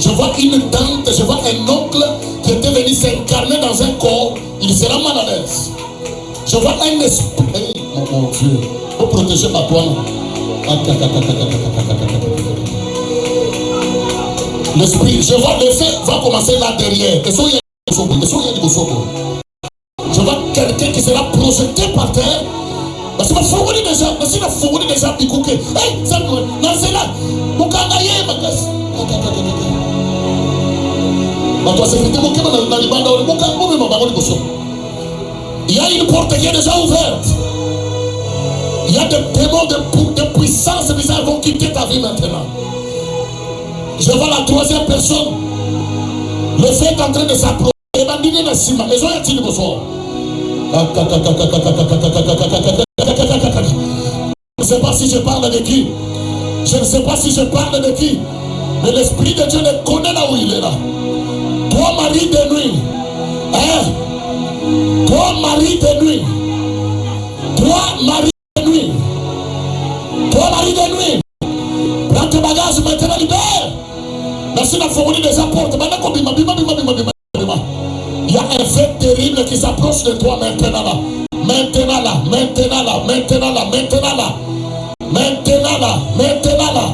Je vois une tante, je vois un oncle qui était venu s'incarner dans un corps. Il sera mal à l'aise. Je vois un esprit. Hey, mon Dieu. Faut protéger ma toi. L'esprit, je vois le fait va commencer là derrière. Je vois quelqu'un qui sera projeté par terre. Parce que je suis déjà, parce que je suis déjà piqué. Hey, ça me dit, c'est là. Mon candaye, ma casse. Il y a une porte qui est déjà ouverte. Il y a des démons de puissance bizarre vont quitter ta vie maintenant. Je vois la troisième personne. Le fait est en train de s'approcher. Je ne sais pas si je parle de qui. Je ne sais pas si je parle de qui. Mais l'Esprit de Dieu le connaît là où il est là. Toi, mari de nuit. Hein? Toi, mari de nuit. Toi, mari de nuit. Toi, mari de nuit. Prends tes bagages maintenant, libère. Merci d'avoir fourni des apports. Il y a un fait terrible qui s'approche de toi maintenant là. Maintenant là, maintenant là, maintenant là, maintenant là. Maintenant là, maintenant là.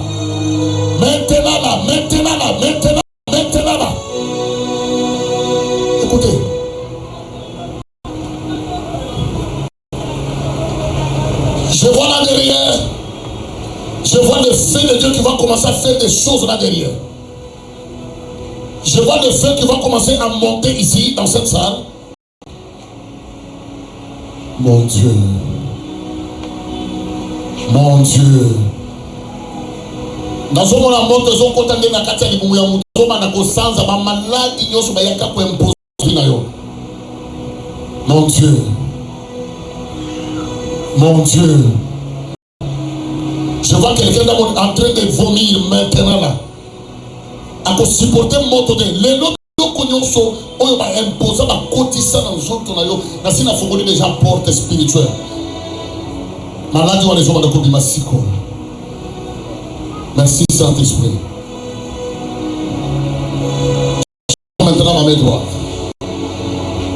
Maintenant là, maintenant là, maintenant, maintenant là. Écoutez. Je vois là derrière. Je vois le feu de Dieu qui va commencer à faire des choses là derrière. Je vois le feu qui va commencer à monter ici, dans cette salle. Mon Dieu. Mon Dieu. nazomona moto ezokota nde na kati ya libumu ya moto azomana kosanza bamaladi nyonso bayaka koimpose na yo. Mon Dieu, mon Dieu, je vois quelqu'un en train de vomir maintenant là. A supporter moto de lelo loko nyonso oyo ba imposer ba kotisa na nzoto na yo na sina fongoli déjà porte spirituelle. Maladi wana ezoma na kobima siko. Merci Saint-Esprit. Maintenant ma main droite.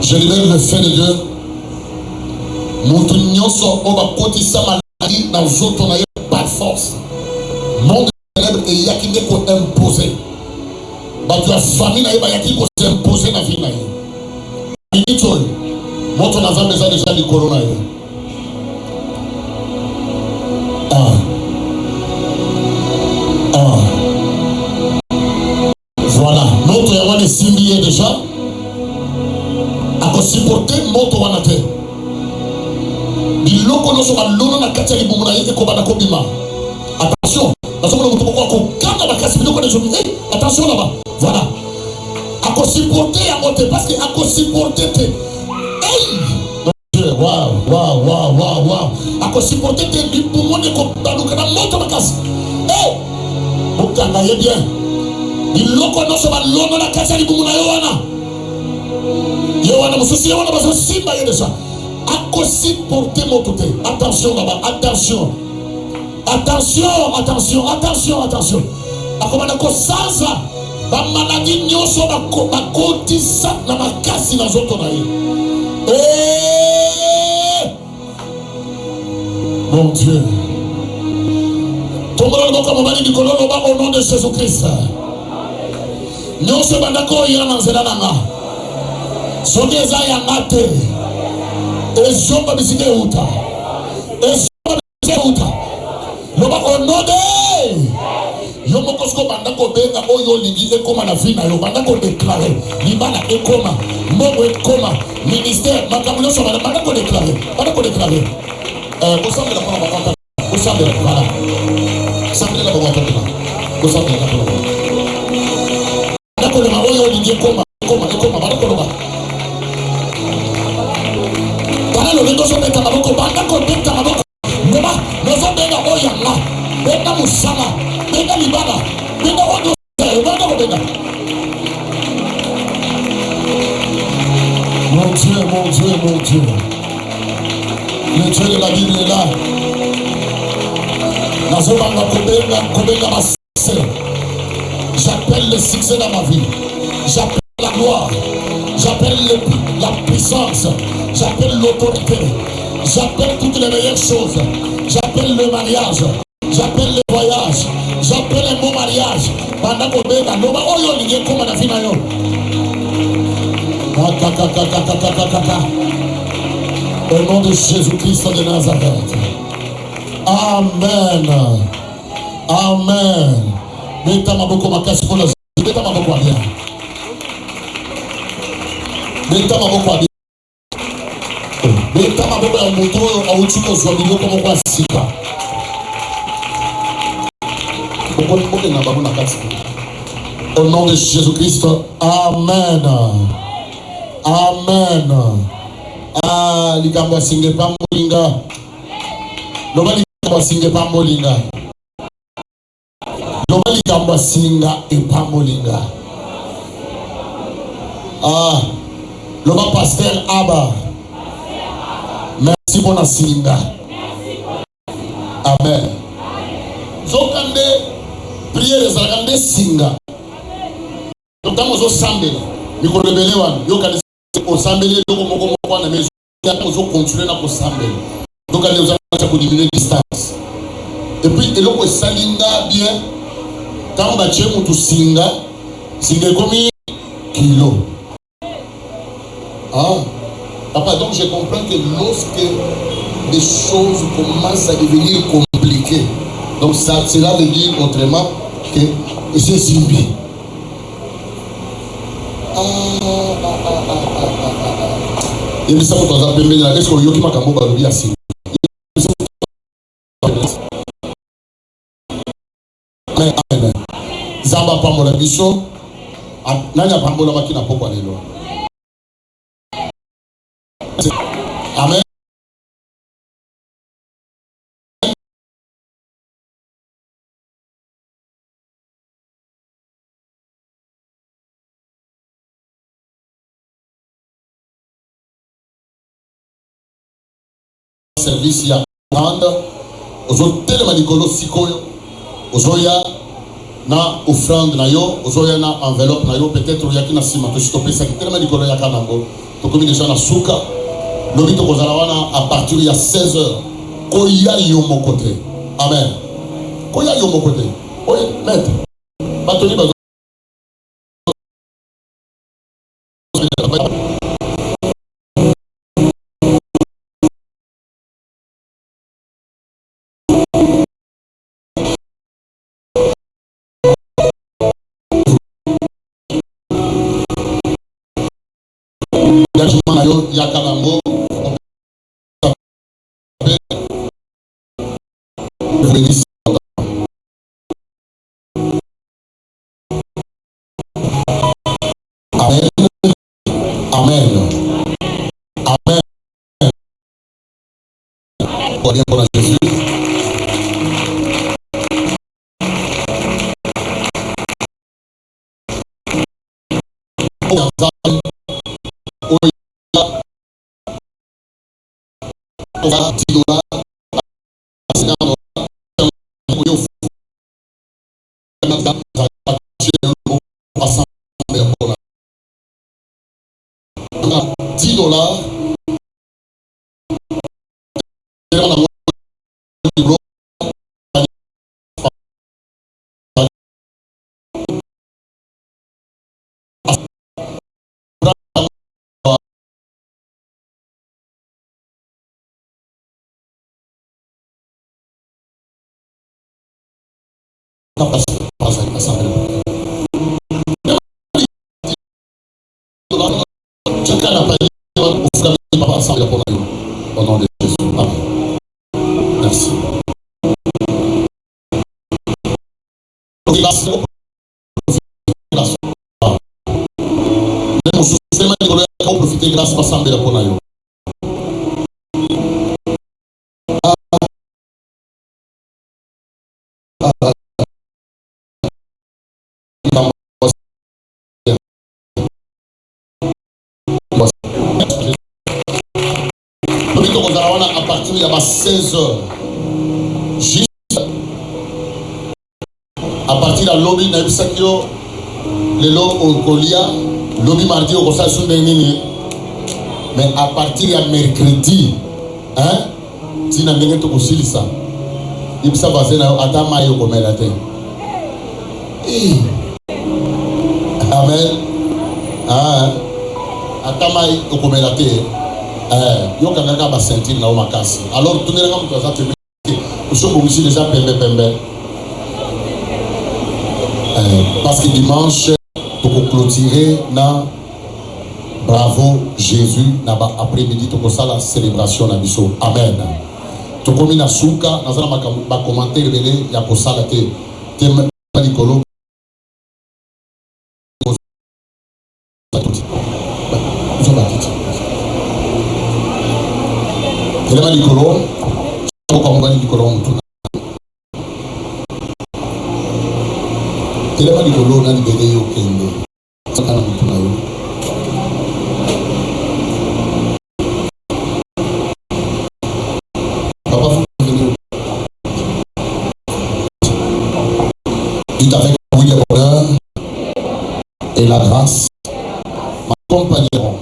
Je libère le feu de Dieu. Moto nyonso oyo ba kotisa maladi na nzoto na yo par force. Monde ténèbre et yakinde ko imposer. Bato ya famille na ye bayaki ko s'imposer na vie na ye. Minute oyo moto na nzambe eza deja likolo na ye. Voilà, moto ya wana esimbi ye deja akosupporte moto wana te. Biloko nyonso balono na kati ya libumu na ye ekobanda kobima. Attention, nazomona moto moko akokanga makasi biloko na ezomi. Attention là-bas. Voilà. À supporter à monter parce que à supporter te. Hey! Waouh. À supporter te du poumon de kobaluka na moto makasi. Hey! Bokanga ye bien. Biloko no so ba lono na kasa li bumu na yo wana. Yo wana mususi yo wana baso simba ye deja. À supporter moto te. Attention là-bas. Attention. Akomana ko sanza ba maladi nyonso bakotisa na makasi na zoto na ye. Mon Dieu. Tombola loboko mobali likolo loba au nom de Jésus-Christ. Nyonso bandako ya na nzela nanga. Soki eza yanga te. Ezomba bisike uta. Loba au nom de yo mokosko banda ko benga oyo lingi ekoma na vie na yo banda ko déclarer libana ekoma mobo ekoma ministère makambo nyonso banda ko déclarer kosambela mpona bakanta kosambela voilà sambela bakanta kosambela banda ko lema oyo lingi ekoma banda ko loba banda lo ndoso beta maboko banda ko beta maboko ngoma nozo benga oyo nga beta musama benda libana benda odo benda ko benda. Mon Dieu. Le Dieu de la Bible est là. Nazobanga kobenga ma. J'appelle le succès dans ma vie. J'appelle la gloire. J'appelle la puissance. J'appelle l'autorité. J'appelle toutes les meilleures choses. J'appelle le mariage. J'appelle le voyage. J'appelle un bon mariage. Pendant qu'on bega, non, oyo ligue comme na fina yo. Au nom de Jésus-Christ de Nazareth. Amen. Beta maboko makasi pour la beta maboko bien. Beta maboko ya moto au chiko zwa biloko comme kwa sika. Au nom de Jésus-Christ, Amen. Likambo singe pamolinga. Loba likambo singe pamolinga. Loba likambo singa e pamolinga. Loba pasteur Abba. Merci pour la singa. Amen. Zokande prière ezalaka singa. Donc quand vous sambela, mikolo ebele wana yokani osambele loko moko na mezo ya kozo continuer na kosambela. Donc allez vous allez diminuer distance. Et puis eloko esalinga bien quand ba tche mutu singa komi kilo. Papa, donc je comprends que lorsque les choses commencent à devenir compliquées, donc ça, cela veut dire autrement que c'est Simbi. Et puis ça, vous avez dit, est-ce que vous avez dit que Simbi? Mais Zamba pambola biso. Nanya pambola makina pokwa lelo. Amen. Service ya grande ozo telema likolo sikoyo ozoya na offrande na yo ozoya na enveloppe na yo peut-être oyaki na sima to stopesa telema likolo ya kanango to komi déjà na suka lobi to kozala wana à partir ya 16h koya yo mokote. Amen. Koya yo mokote oye maître batoni bazo na yo ya kanango Amen. Amen. Amen. Pour Jésus. $10. Au nom de Jésus. Amen. Merci. Profiter grâce à Sambela Ponayo. À partir de 16h, juste à partir de lobby Naibisakio, le lot Kolia, lobby mardi au conseil sur mais à partir de mercredi, hein, si n'a pas de ça, il s'est basé dans Atama yo comme la terre. Amen. Ah, Atama yo comme la terre. Yo kanga ba sentir na o makasi. Alors tout le monde doit ça te mettre. Nous aussi déjà pembe. Parce que dimanche pour clôturer na bravo Jésus na ba après-midi to ça la célébration na biso. Amen. To komi na suka na zana ba commentaire belé ya ko sala te likolo. Telema likolo, kwa mbani likolo mtu. Telema likolo na libele yo kende. Saka na mtu na yo. Papa vous venez. Tout avec vous le bonheur et la grâce m'accompagneront